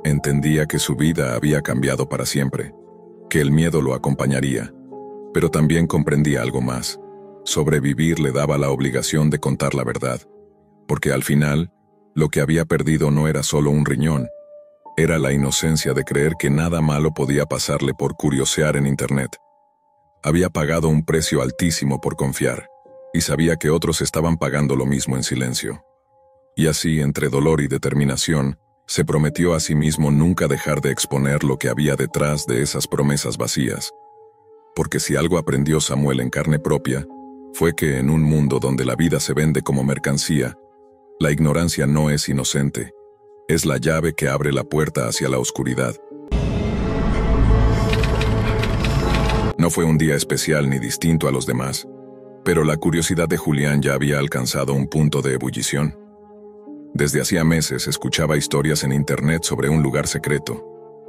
Entendía que su vida había cambiado para siempre, que el miedo lo acompañaría, pero también comprendía algo más. Sobrevivir le daba la obligación de contar la verdad, porque al final, lo que había perdido no era solo un riñón, era la inocencia de creer que nada malo podía pasarle por curiosear en Internet. Había pagado un precio altísimo por confiar, y sabía que otros estaban pagando lo mismo en silencio. Y así, entre dolor y determinación, se prometió a sí mismo nunca dejar de exponer lo que había detrás de esas promesas vacías. Porque si algo aprendió Samuel en carne propia, fue que en un mundo donde la vida se vende como mercancía, la ignorancia no es inocente, es la llave que abre la puerta hacia la oscuridad. No fue un día especial ni distinto a los demás, pero la curiosidad de Julián ya había alcanzado un punto de ebullición. Desde hacía meses escuchaba historias en Internet sobre un lugar secreto,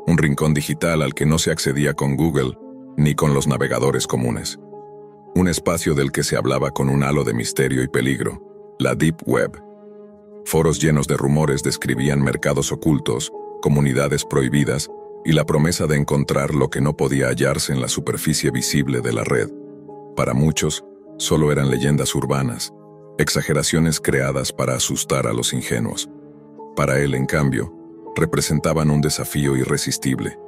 un rincón digital al que no se accedía con Google ni con los navegadores comunes. Un espacio del que se hablaba con un halo de misterio y peligro, la Deep Web. Foros llenos de rumores describían mercados ocultos, comunidades prohibidas y la promesa de encontrar lo que no podía hallarse en la superficie visible de la red. Para muchos, solo eran leyendas urbanas, exageraciones creadas para asustar a los ingenuos. Para él, en cambio, representaban un desafío irresistible.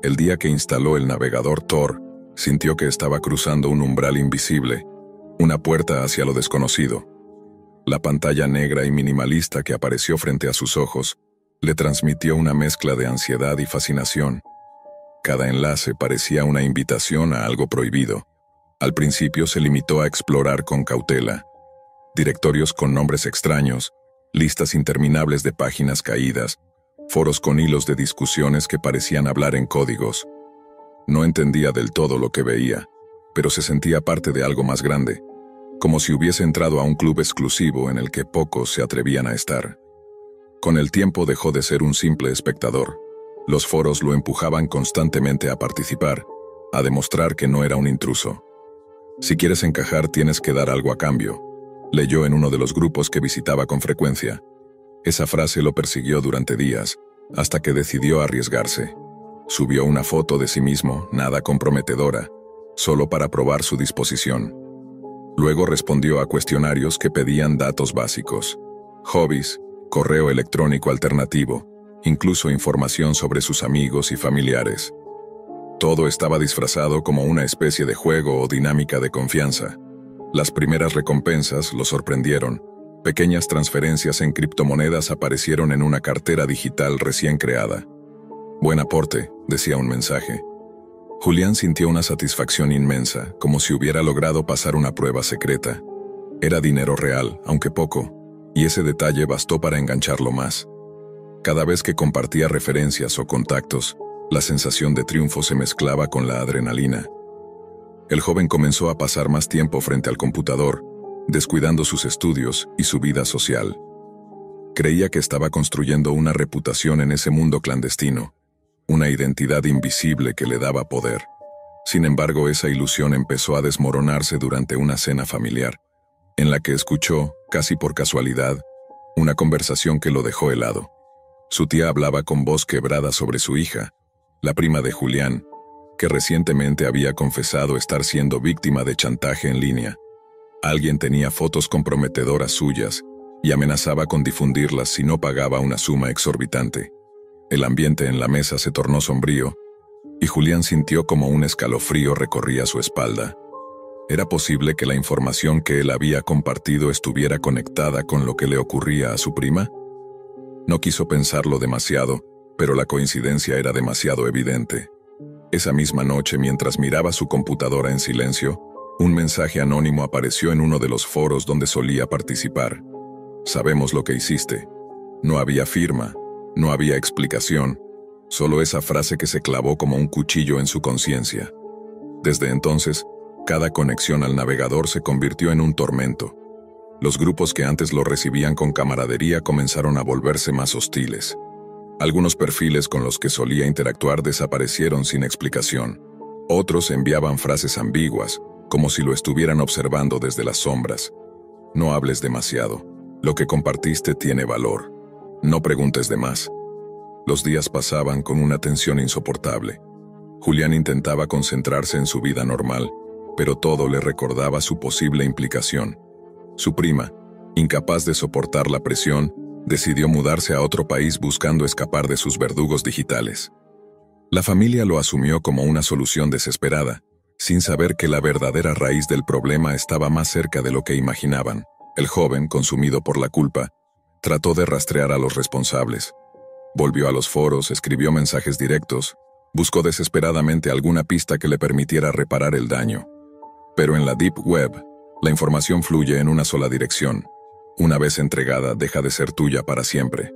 El día que instaló el navegador Tor, sintió que estaba cruzando un umbral invisible, una puerta hacia lo desconocido. La pantalla negra y minimalista que apareció frente a sus ojos le transmitió una mezcla de ansiedad y fascinación. Cada enlace parecía una invitación a algo prohibido. Al principio se limitó a explorar con cautela. Directorios con nombres extraños, listas interminables de páginas caídas, foros con hilos de discusiones que parecían hablar en códigos. No entendía del todo lo que veía, pero se sentía parte de algo más grande, como si hubiese entrado a un club exclusivo en el que pocos se atrevían a estar. Con el tiempo dejó de ser un simple espectador. Los foros lo empujaban constantemente a participar, a demostrar que no era un intruso. Si quieres encajar, tienes que dar algo a cambio, leyó en uno de los grupos que visitaba con frecuencia. Esa frase lo persiguió durante días, hasta que decidió arriesgarse. Subió una foto de sí mismo, nada comprometedora, solo para probar su disposición. Luego respondió a cuestionarios que pedían datos básicos, hobbies, correo electrónico alternativo, incluso información sobre sus amigos y familiares. Todo estaba disfrazado como una especie de juego o dinámica de confianza. Las primeras recompensas lo sorprendieron. Pequeñas transferencias en criptomonedas aparecieron en una cartera digital recién creada. Buen aporte, decía un mensaje. Julián sintió una satisfacción inmensa, como si hubiera logrado pasar una prueba secreta. Era dinero real, aunque poco, y ese detalle bastó para engancharlo más. Cada vez que compartía referencias o contactos, la sensación de triunfo se mezclaba con la adrenalina. El joven comenzó a pasar más tiempo frente al computador, descuidando sus estudios y su vida social. Creía que estaba construyendo una reputación en ese mundo clandestino, una identidad invisible que le daba poder. Sin embargo, esa ilusión empezó a desmoronarse durante una cena familiar, en la que escuchó, casi por casualidad, una conversación que lo dejó helado. Su tía hablaba con voz quebrada sobre su hija, la prima de Julián, que recientemente había confesado estar siendo víctima de chantaje en línea. Alguien tenía fotos comprometedoras suyas y amenazaba con difundirlas si no pagaba una suma exorbitante. El ambiente en la mesa se tornó sombrío, y Julián sintió como un escalofrío recorría su espalda. ¿Era posible que la información que él había compartido estuviera conectada con lo que le ocurría a su prima? No quiso pensarlo demasiado, pero la coincidencia era demasiado evidente. Esa misma noche, mientras miraba su computadora en silencio, un mensaje anónimo apareció en uno de los foros donde solía participar. Sabemos lo que hiciste. No había firma, no había explicación, solo esa frase que se clavó como un cuchillo en su conciencia. Desde entonces, cada conexión al navegador se convirtió en un tormento. Los grupos que antes lo recibían con camaradería comenzaron a volverse más hostiles. Algunos perfiles con los que solía interactuar desaparecieron sin explicación. Otros enviaban frases ambiguas, como si lo estuvieran observando desde las sombras. No hables demasiado. Lo que compartiste tiene valor. No preguntes de más. Los días pasaban con una tensión insoportable. Julián intentaba concentrarse en su vida normal, pero todo le recordaba su posible implicación. Su prima, incapaz de soportar la presión, decidió mudarse a otro país buscando escapar de sus verdugos digitales. La familia lo asumió como una solución desesperada, sin saber que la verdadera raíz del problema estaba más cerca de lo que imaginaban. El joven, consumido por la culpa, trató de rastrear a los responsables. Volvió a los foros, escribió mensajes directos, buscó desesperadamente alguna pista que le permitiera reparar el daño. Pero en la Deep Web, la información fluye en una sola dirección. Una vez entregada, deja de ser tuya para siempre.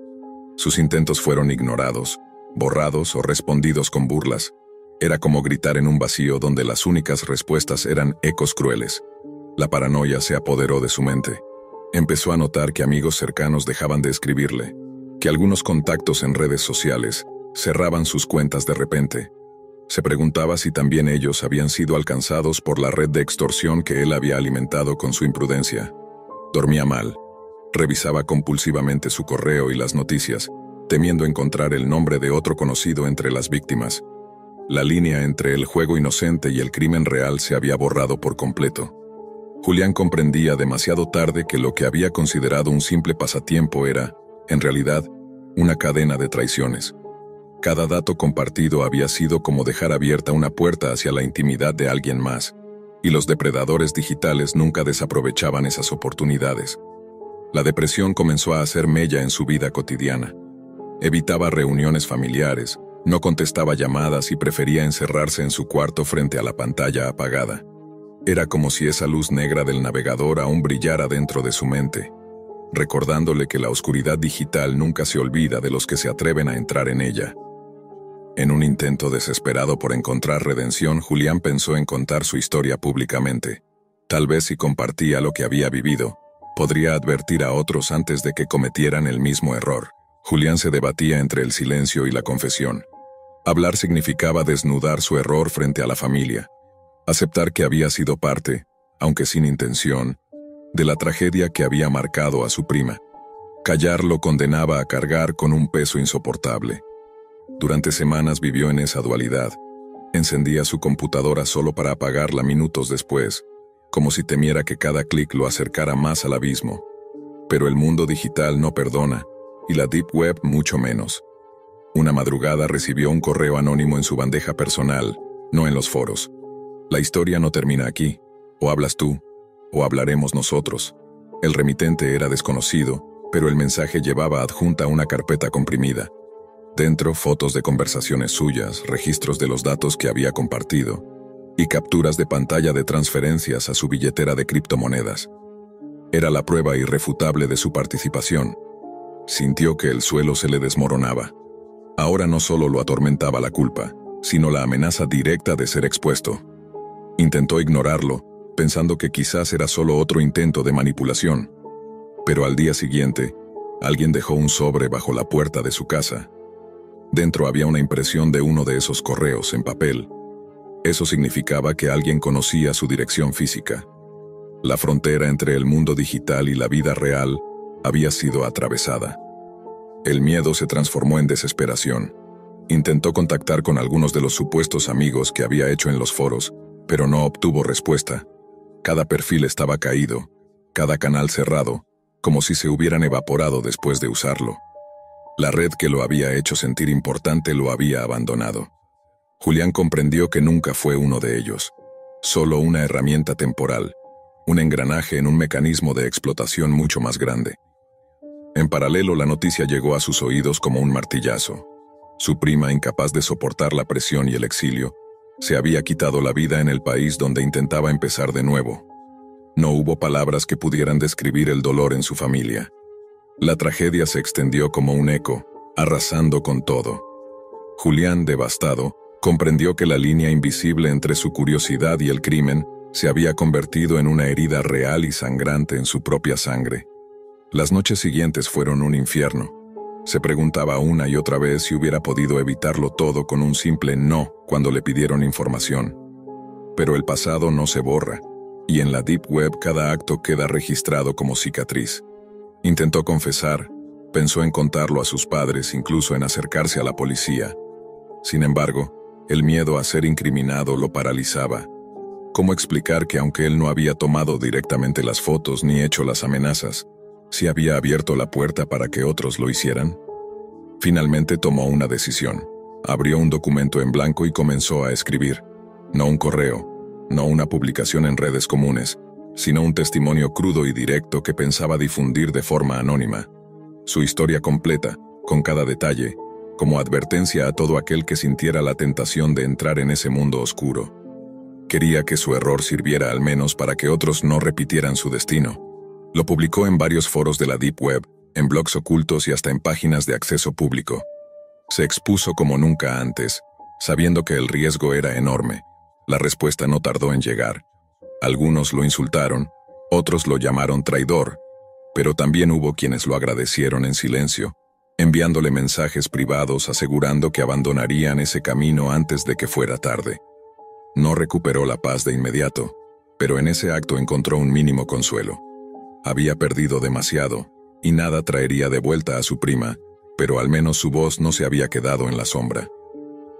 Sus intentos fueron ignorados, borrados o respondidos con burlas. Era como gritar en un vacío donde las únicas respuestas eran ecos crueles. La paranoia se apoderó de su mente. Empezó a notar que amigos cercanos dejaban de escribirle, que algunos contactos en redes sociales cerraban sus cuentas de repente. Se preguntaba si también ellos habían sido alcanzados por la red de extorsión que él había alimentado con su imprudencia. Dormía mal. Revisaba compulsivamente su correo y las noticias, temiendo encontrar el nombre de otro conocido entre las víctimas. La línea entre el juego inocente y el crimen real se había borrado por completo. Julián comprendía demasiado tarde que lo que había considerado un simple pasatiempo era, en realidad, una cadena de traiciones. Cada dato compartido había sido como dejar abierta una puerta hacia la intimidad de alguien más, y los depredadores digitales nunca desaprovechaban esas oportunidades. La depresión comenzó a hacer mella en su vida cotidiana. Evitaba reuniones familiares, no contestaba llamadas y prefería encerrarse en su cuarto frente a la pantalla apagada. Era como si esa luz negra del navegador aún brillara dentro de su mente, recordándole que la oscuridad digital nunca se olvida de los que se atreven a entrar en ella. En un intento desesperado por encontrar redención, Julián pensó en contar su historia públicamente. Tal vez si compartía lo que había vivido, podría advertir a otros antes de que cometieran el mismo error. Julián se debatía entre el silencio y la confesión. Hablar significaba desnudar su error frente a la familia, aceptar que había sido parte, aunque sin intención, de la tragedia que había marcado a su prima. Callar lo condenaba a cargar con un peso insoportable. Durante semanas vivió en esa dualidad. Encendía su computadora solo para apagarla minutos después, como si temiera que cada clic lo acercara más al abismo. Pero el mundo digital no perdona, y la Deep Web mucho menos. Una madrugada recibió un correo anónimo en su bandeja personal, no en los foros. La historia no termina aquí. O hablas tú, o hablaremos nosotros. El remitente era desconocido, pero el mensaje llevaba adjunta una carpeta comprimida. Dentro, fotos de conversaciones suyas, registros de los datos que había compartido, y capturas de pantalla de transferencias a su billetera de criptomonedas. Era la prueba irrefutable de su participación. Sintió que el suelo se le desmoronaba. Ahora no solo lo atormentaba la culpa, sino la amenaza directa de ser expuesto. Intentó ignorarlo, pensando que quizás era solo otro intento de manipulación. Pero al día siguiente, alguien dejó un sobre bajo la puerta de su casa. Dentro había una impresión de uno de esos correos en papel. Eso significaba que alguien conocía su dirección física. La frontera entre el mundo digital y la vida real había sido atravesada. El miedo se transformó en desesperación. Intentó contactar con algunos de los supuestos amigos que había hecho en los foros, pero no obtuvo respuesta. Cada perfil estaba caído, cada canal cerrado, como si se hubieran evaporado después de usarlo. La red que lo había hecho sentir importante lo había abandonado. Julián comprendió que nunca fue uno de ellos, solo una herramienta temporal, un engranaje en un mecanismo de explotación mucho más grande. En paralelo, la noticia llegó a sus oídos como un martillazo. Su prima, incapaz de soportar la presión y el exilio, se había quitado la vida en el país donde intentaba empezar de nuevo. No hubo palabras que pudieran describir el dolor en su familia. La tragedia se extendió como un eco, arrasando con todo. Julián, devastado, comprendió que la línea invisible entre su curiosidad y el crimen se había convertido en una herida real y sangrante en su propia sangre. Las noches siguientes fueron un infierno. Se preguntaba una y otra vez si hubiera podido evitarlo todo con un simple no cuando le pidieron información. Pero el pasado no se borra, y en la Deep Web cada acto queda registrado como cicatriz. Intentó confesar, pensó en contarlo a sus padres, incluso en acercarse a la policía. Sin embargo, el miedo a ser incriminado lo paralizaba. ¿Cómo explicar que aunque él no había tomado directamente las fotos ni hecho las amenazas, sí había abierto la puerta para que otros lo hicieran? Finalmente tomó una decisión. Abrió un documento en blanco y comenzó a escribir. No un correo, no una publicación en redes comunes, sino un testimonio crudo y directo que pensaba difundir de forma anónima. Su historia completa, con cada detalle, como advertencia a todo aquel que sintiera la tentación de entrar en ese mundo oscuro. Quería que su error sirviera al menos para que otros no repitieran su destino. Lo publicó en varios foros de la Deep Web, en blogs ocultos y hasta en páginas de acceso público. Se expuso como nunca antes, sabiendo que el riesgo era enorme. La respuesta no tardó en llegar. Algunos lo insultaron, otros lo llamaron traidor, pero también hubo quienes lo agradecieron en silencio, enviándole mensajes privados asegurando que abandonarían ese camino antes de que fuera tarde. No recuperó la paz de inmediato, pero en ese acto encontró un mínimo consuelo. Había perdido demasiado, y nada traería de vuelta a su prima, pero al menos su voz no se había quedado en la sombra.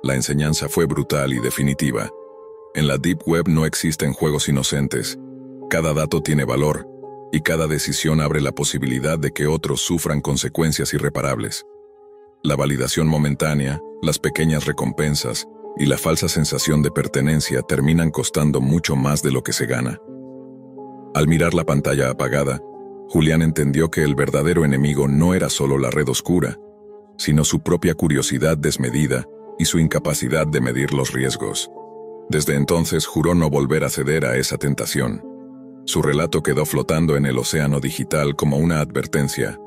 La enseñanza fue brutal y definitiva. En la Deep Web no existen juegos inocentes. Cada dato tiene valor, y cada decisión abre la posibilidad de que otros sufran consecuencias irreparables. La validación momentánea, las pequeñas recompensas y la falsa sensación de pertenencia terminan costando mucho más de lo que se gana. Al mirar la pantalla apagada, Julián entendió que el verdadero enemigo no era solo la red oscura, sino su propia curiosidad desmedida y su incapacidad de medir los riesgos. Desde entonces juró no volver a ceder a esa tentación. Su relato quedó flotando en el océano digital como una advertencia.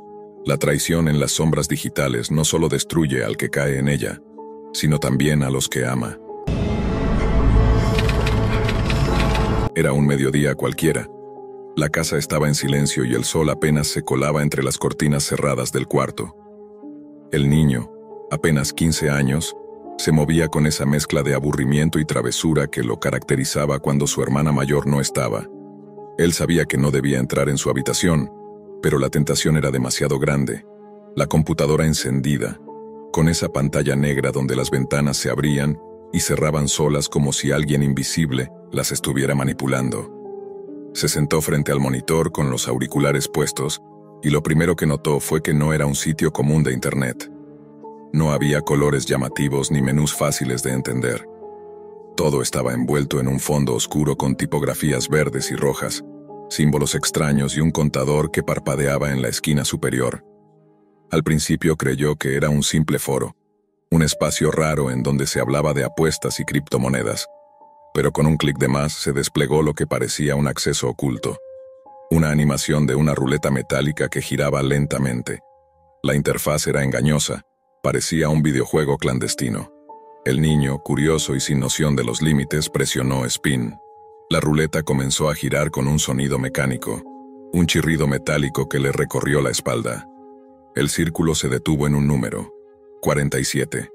La traición en las sombras digitales no solo destruye al que cae en ella, sino también a los que ama. Era un mediodía cualquiera. La casa estaba en silencio y el sol apenas se colaba entre las cortinas cerradas del cuarto. El niño, apenas 15 años, se movía con esa mezcla de aburrimiento y travesura que lo caracterizaba cuando su hermana mayor no estaba. Él sabía que no debía entrar en su habitación, pero la tentación era demasiado grande. La computadora encendida, con esa pantalla negra donde las ventanas se abrían y cerraban solas como si alguien invisible las estuviera manipulando. Se sentó frente al monitor con los auriculares puestos y lo primero que notó fue que no era un sitio común de Internet. No había colores llamativos ni menús fáciles de entender. Todo estaba envuelto en un fondo oscuro con tipografías verdes y rojas, símbolos extraños y un contador que parpadeaba en la esquina superior. Al principio creyó que era un simple foro, un espacio raro en donde se hablaba de apuestas y criptomonedas. Pero con un clic de más se desplegó lo que parecía un acceso oculto. Una animación de una ruleta metálica que giraba lentamente. La interfaz era engañosa, parecía un videojuego clandestino. El niño, curioso y sin noción de los límites, presionó spin. La ruleta comenzó a girar con un sonido mecánico, un chirrido metálico que le recorrió la espalda. El círculo se detuvo en un número, 47.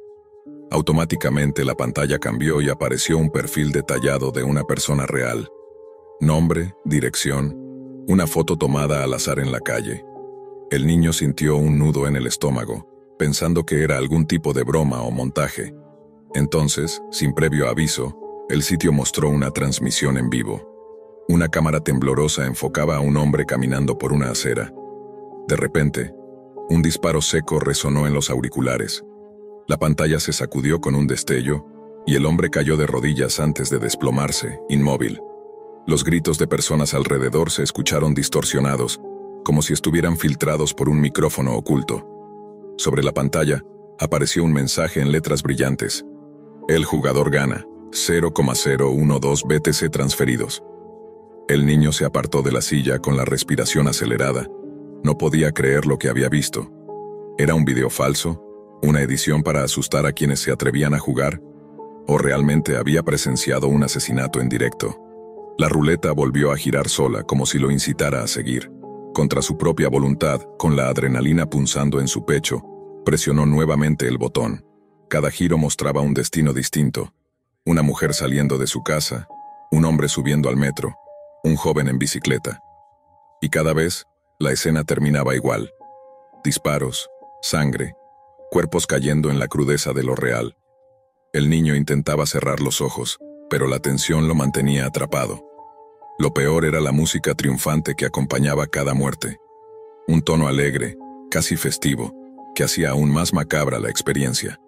Automáticamente la pantalla cambió y apareció un perfil detallado de una persona real. Nombre, dirección, una foto tomada al azar en la calle. El niño sintió un nudo en el estómago, pensando que era algún tipo de broma o montaje. Entonces, sin previo aviso, el sitio mostró una transmisión en vivo. Una cámara temblorosa enfocaba a un hombre caminando por una acera. De repente, un disparo seco resonó en los auriculares. La pantalla se sacudió con un destello, y el hombre cayó de rodillas antes de desplomarse, inmóvil. Los gritos de personas alrededor se escucharon distorsionados, como si estuvieran filtrados por un micrófono oculto. Sobre la pantalla, apareció un mensaje en letras brillantes. El jugador gana, 0,012 BTC transferidos. El niño se apartó de la silla con la respiración acelerada. No podía creer lo que había visto. ¿Era un video falso? ¿Una edición para asustar a quienes se atrevían a jugar? ¿O realmente había presenciado un asesinato en directo? La ruleta volvió a girar sola, como si lo incitara a seguir. Contra su propia voluntad, con la adrenalina punzando en su pecho, presionó nuevamente el botón. Cada giro mostraba un destino distinto. Una mujer saliendo de su casa, un hombre subiendo al metro, un joven en bicicleta. Y cada vez, la escena terminaba igual. Disparos, sangre, cuerpos cayendo en la crudeza de lo real. El niño intentaba cerrar los ojos, pero la tensión lo mantenía atrapado. Lo peor era la música triunfante que acompañaba cada muerte. Un tono alegre, casi festivo, que hacía aún más macabra la experiencia.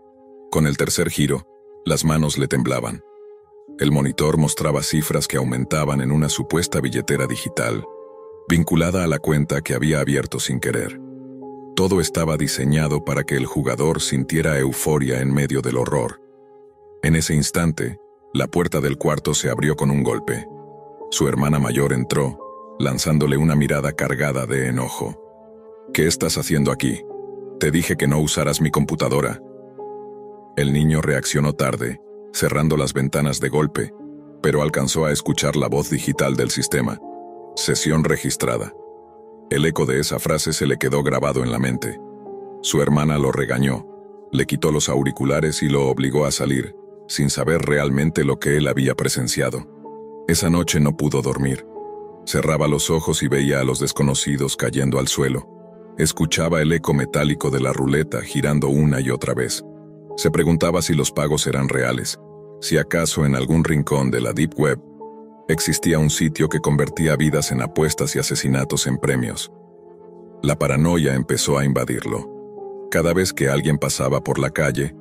Con el tercer giro, las manos le temblaban. El monitor mostraba cifras que aumentaban en una supuesta billetera digital, vinculada a la cuenta que había abierto sin querer. Todo estaba diseñado para que el jugador sintiera euforia en medio del horror. En ese instante, la puerta del cuarto se abrió con un golpe. Su hermana mayor entró, lanzándole una mirada cargada de enojo. «¿Qué estás haciendo aquí? Te dije que no usaras mi computadora». El niño reaccionó tarde, cerrando las ventanas de golpe, pero alcanzó a escuchar la voz digital del sistema. «Sesión registrada». El eco de esa frase se le quedó grabado en la mente. Su hermana lo regañó, le quitó los auriculares y lo obligó a salir, sin saber realmente lo que él había presenciado. Esa noche no pudo dormir. Cerraba los ojos y veía a los desconocidos cayendo al suelo. Escuchaba el eco metálico de la ruleta girando una y otra vez. Se preguntaba si los pagos eran reales, si acaso en algún rincón de la Deep Web existía un sitio que convertía vidas en apuestas y asesinatos en premios. La paranoia empezó a invadirlo. Cada vez que alguien pasaba por la calle,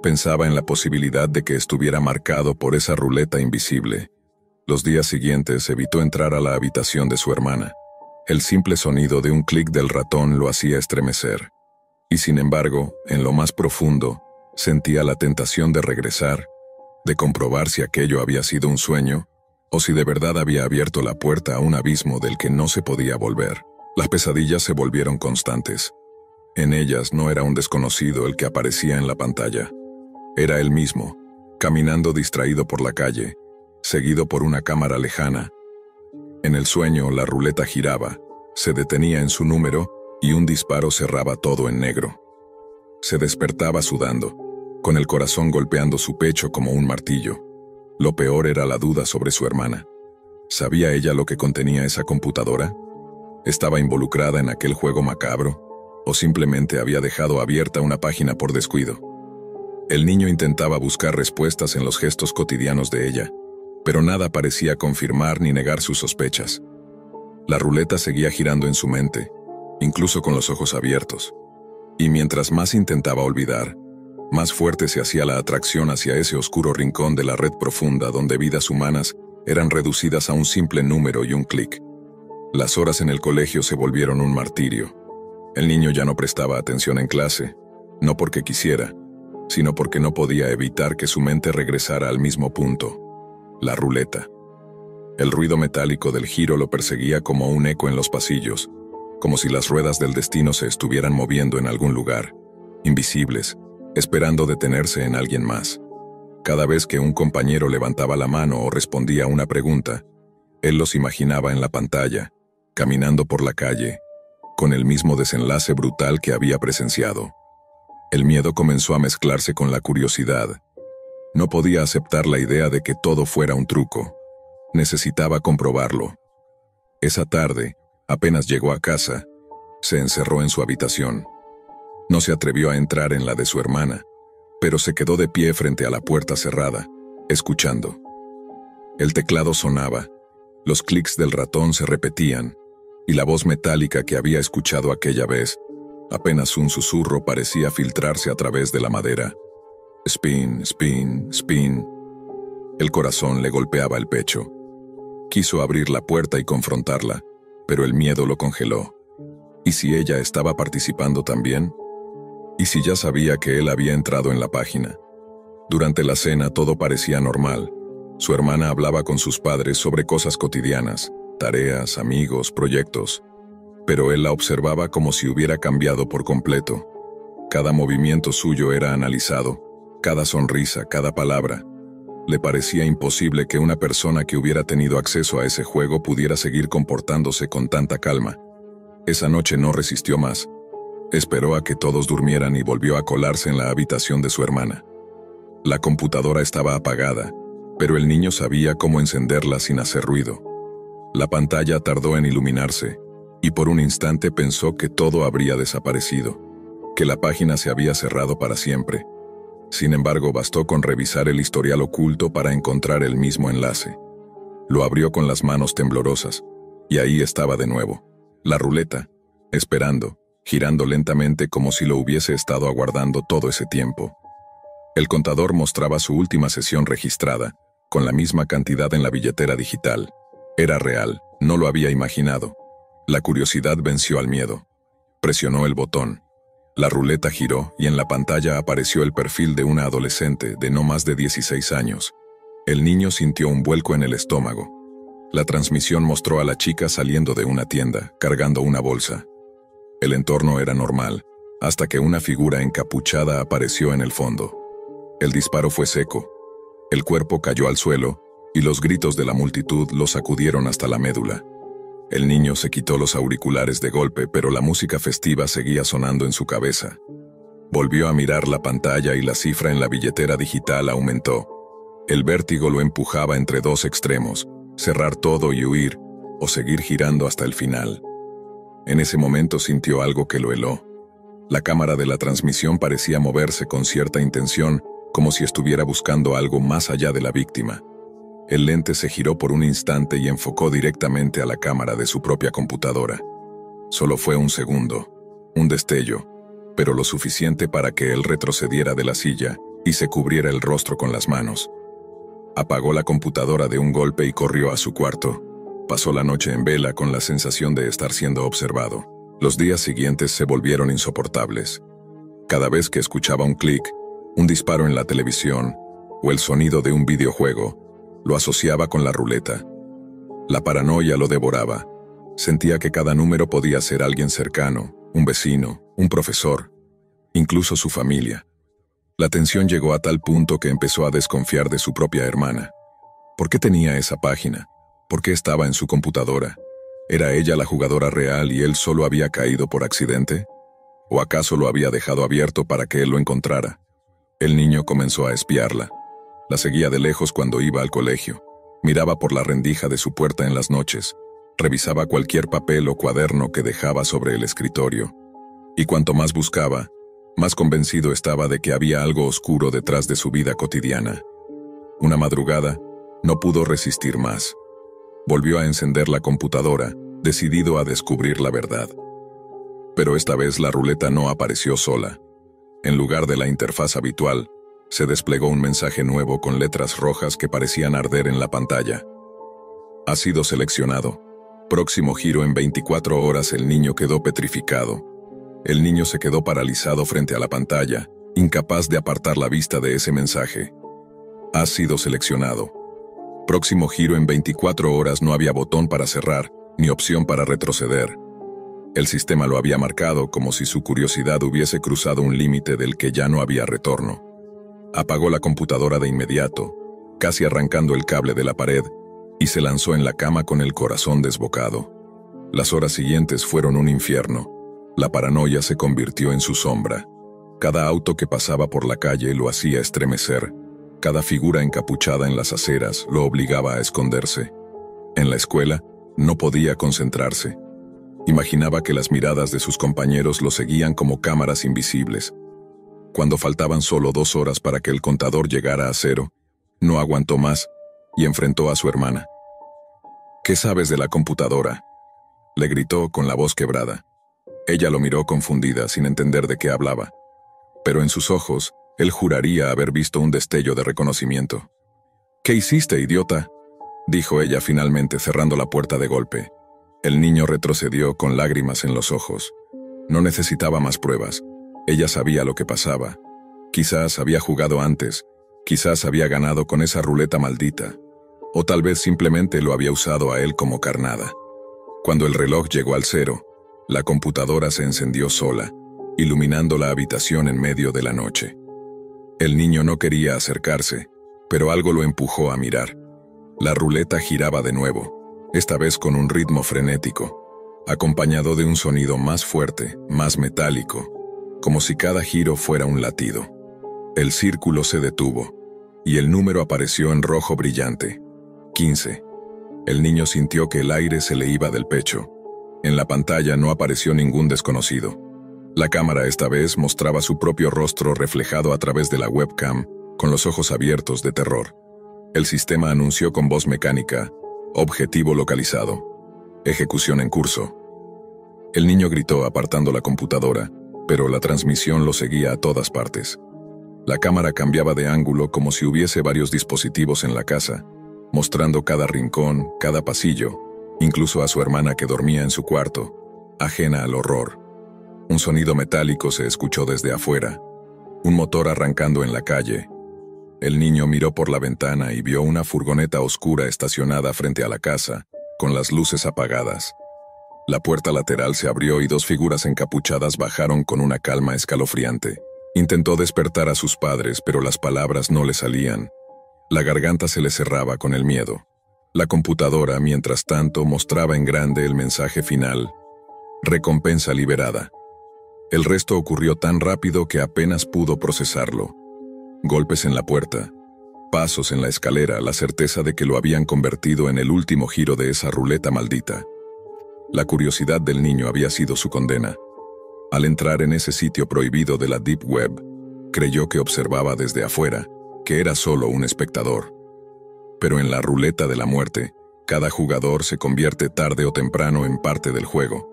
pensaba en la posibilidad de que estuviera marcado por esa ruleta invisible. Los días siguientes evitó entrar a la habitación de su hermana. El simple sonido de un clic del ratón lo hacía estremecer. Y sin embargo, en lo más profundo, sentía la tentación de regresar, de comprobar si aquello había sido un sueño, o si de verdad había abierto la puerta a un abismo del que no se podía volver. Las pesadillas se volvieron constantes. En ellas no era un desconocido el que aparecía en la pantalla. Era él mismo, caminando distraído por la calle, seguido por una cámara lejana. En el sueño, la ruleta giraba, se detenía en su número y un disparo cerraba todo en negro. Se despertaba sudando, con el corazón golpeando su pecho como un martillo. Lo peor era la duda sobre su hermana. ¿Sabía ella lo que contenía esa computadora? ¿Estaba involucrada en aquel juego macabro? ¿O simplemente había dejado abierta una página por descuido? El niño intentaba buscar respuestas en los gestos cotidianos de ella, pero nada parecía confirmar ni negar sus sospechas. La ruleta seguía girando en su mente, incluso con los ojos abiertos. Y mientras más intentaba olvidar, más fuerte se hacía la atracción hacia ese oscuro rincón de la red profunda donde vidas humanas eran reducidas a un simple número y un clic. Las horas en el colegio se volvieron un martirio. El niño ya no prestaba atención en clase, no porque quisiera, sino porque no podía evitar que su mente regresara al mismo punto: la ruleta. El ruido metálico del giro lo perseguía como un eco en los pasillos, como si las ruedas del destino se estuvieran moviendo en algún lugar, invisibles, esperando detenerse en alguien más. Cada vez que un compañero levantaba la mano o respondía a una pregunta, él los imaginaba en la pantalla, caminando por la calle, con el mismo desenlace brutal que había presenciado. El miedo comenzó a mezclarse con la curiosidad. No podía aceptar la idea de que todo fuera un truco. Necesitaba comprobarlo. Esa tarde, apenas llegó a casa, se encerró en su habitación. No se atrevió a entrar en la de su hermana, pero se quedó de pie frente a la puerta cerrada, escuchando. El teclado sonaba, los clics del ratón se repetían, y la voz metálica que había escuchado aquella vez, apenas un susurro, parecía filtrarse a través de la madera. Spin, spin, spin. El corazón le golpeaba el pecho. Quiso abrir la puerta y confrontarla, pero el miedo lo congeló. ¿Y si ella estaba participando también? ¿Y si ya sabía que él había entrado en la página? Durante la cena todo parecía normal. Su hermana hablaba con sus padres sobre cosas cotidianas, tareas, amigos, proyectos. Pero él la observaba como si hubiera cambiado por completo. Cada movimiento suyo era analizado, cada sonrisa, cada palabra. Le parecía imposible que una persona que hubiera tenido acceso a ese juego pudiera seguir comportándose con tanta calma. Esa noche no resistió más. Esperó a que todos durmieran y volvió a colarse en la habitación de su hermana. La computadora estaba apagada, pero el niño sabía cómo encenderla sin hacer ruido. La pantalla tardó en iluminarse, y por un instante pensó que todo habría desaparecido, que la página se había cerrado para siempre. Sin embargo, bastó con revisar el historial oculto para encontrar el mismo enlace. Lo abrió con las manos temblorosas, y ahí estaba de nuevo, la ruleta, esperando, girando lentamente como si lo hubiese estado aguardando todo ese tiempo. El contador mostraba su última sesión registrada, con la misma cantidad en la billetera digital. Era real, no lo había imaginado. La curiosidad venció al miedo. Presionó el botón. La ruleta giró y en la pantalla apareció el perfil de una adolescente de no más de 16 años. El niño sintió un vuelco en el estómago. La transmisión mostró a la chica saliendo de una tienda, cargando una bolsa. El entorno era normal, hasta que una figura encapuchada apareció en el fondo. El disparo fue seco. El cuerpo cayó al suelo, y los gritos de la multitud lo sacudieron hasta la médula. El niño se quitó los auriculares de golpe, pero la música festiva seguía sonando en su cabeza. Volvió a mirar la pantalla y la cifra en la billetera digital aumentó. El vértigo lo empujaba entre dos extremos, cerrar todo y huir, o seguir girando hasta el final. En ese momento sintió algo que lo heló. La cámara de la transmisión parecía moverse con cierta intención, como si estuviera buscando algo más allá de la víctima. El lente se giró por un instante y enfocó directamente a la cámara de su propia computadora. Solo fue un segundo, un destello, pero lo suficiente para que él retrocediera de la silla y se cubriera el rostro con las manos. Apagó la computadora de un golpe y corrió a su cuarto. Pasó la noche en vela con la sensación de estar siendo observado. Los días siguientes se volvieron insoportables. Cada vez que escuchaba un clic, un disparo en la televisión o el sonido de un videojuego, lo asociaba con la ruleta. La paranoia lo devoraba. Sentía que cada número podía ser alguien cercano, un vecino, un profesor, incluso su familia. La tensión llegó a tal punto que empezó a desconfiar de su propia hermana. ¿Por qué tenía esa página? ¿Por qué estaba en su computadora? ¿Era ella la jugadora real y él solo había caído por accidente? ¿O acaso lo había dejado abierto para que él lo encontrara? El niño comenzó a espiarla. La seguía de lejos cuando iba al colegio. Miraba por la rendija de su puerta en las noches. Revisaba cualquier papel o cuaderno que dejaba sobre el escritorio. Y cuanto más buscaba, más convencido estaba de que había algo oscuro detrás de su vida cotidiana. Una madrugada, no pudo resistir más. Volvió a encender la computadora, decidido a descubrir la verdad. Pero esta vez la ruleta no apareció sola. En lugar de la interfaz habitual, se desplegó un mensaje nuevo con letras rojas que parecían arder en la pantalla. Ha sido seleccionado. Próximo giro en 24 horas. El niño quedó petrificado. El niño se quedó paralizado frente a la pantalla, incapaz de apartar la vista de ese mensaje. Ha sido seleccionado. Próximo giro en 24 horas. No había botón para cerrar, ni opción para retroceder. El sistema lo había marcado como si su curiosidad hubiese cruzado un límite del que ya no había retorno. Apagó la computadora de inmediato, casi arrancando el cable de la pared, y se lanzó en la cama con el corazón desbocado. Las horas siguientes fueron un infierno. La paranoia se convirtió en su sombra. Cada auto que pasaba por la calle lo hacía estremecer. Cada figura encapuchada en las aceras lo obligaba a esconderse. En la escuela, no podía concentrarse. Imaginaba que las miradas de sus compañeros lo seguían como cámaras invisibles. Cuando faltaban solo 2 horas para que el contador llegara a 0, no aguantó más y enfrentó a su hermana. ¿Qué sabes de la computadora?, le gritó con la voz quebrada. Ella lo miró confundida, sin entender de qué hablaba. Pero en sus ojos, él juraría haber visto un destello de reconocimiento. «¿Qué hiciste, idiota?», dijo ella finalmente, cerrando la puerta de golpe. El niño retrocedió con lágrimas en los ojos. No necesitaba más pruebas. Ella sabía lo que pasaba. Quizás había jugado antes, quizás había ganado con esa ruleta maldita, o tal vez simplemente lo había usado a él como carnada. Cuando el reloj llegó al 0, la computadora se encendió sola, iluminando la habitación en medio de la noche. El niño no quería acercarse, pero algo lo empujó a mirar. La ruleta giraba de nuevo, esta vez con un ritmo frenético, acompañado de un sonido más fuerte, más metálico, como si cada giro fuera un latido. El círculo se detuvo, y el número apareció en rojo brillante. 15. El niño sintió que el aire se le iba del pecho. En la pantalla no apareció ningún desconocido. La cámara esta vez mostraba su propio rostro reflejado a través de la webcam, con los ojos abiertos de terror. El sistema anunció con voz mecánica: objetivo localizado. Ejecución en curso. El niño gritó apartando la computadora, pero la transmisión lo seguía a todas partes. La cámara cambiaba de ángulo como si hubiese varios dispositivos en la casa, mostrando cada rincón, cada pasillo, incluso a su hermana que dormía en su cuarto, ajena al horror. Un sonido metálico se escuchó desde afuera, un motor arrancando en la calle. El niño miró por la ventana y vio una furgoneta oscura estacionada frente a la casa, con las luces apagadas. La puerta lateral se abrió y dos figuras encapuchadas bajaron con una calma escalofriante. Intentó despertar a sus padres, pero las palabras no le salían. La garganta se le cerraba con el miedo. La computadora, mientras tanto, mostraba en grande el mensaje final: recompensa liberada. El resto ocurrió tan rápido que apenas pudo procesarlo. Golpes en la puerta, pasos en la escalera, la certeza de que lo habían convertido en el último giro de esa ruleta maldita. La curiosidad del niño había sido su condena. Al entrar en ese sitio prohibido de la Deep Web, creyó que observaba desde afuera, que era solo un espectador. Pero en la ruleta de la muerte, cada jugador se convierte tarde o temprano en parte del juego.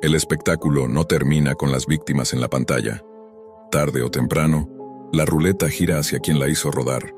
El espectáculo no termina con las víctimas en la pantalla. Tarde o temprano, la ruleta gira hacia quien la hizo rodar.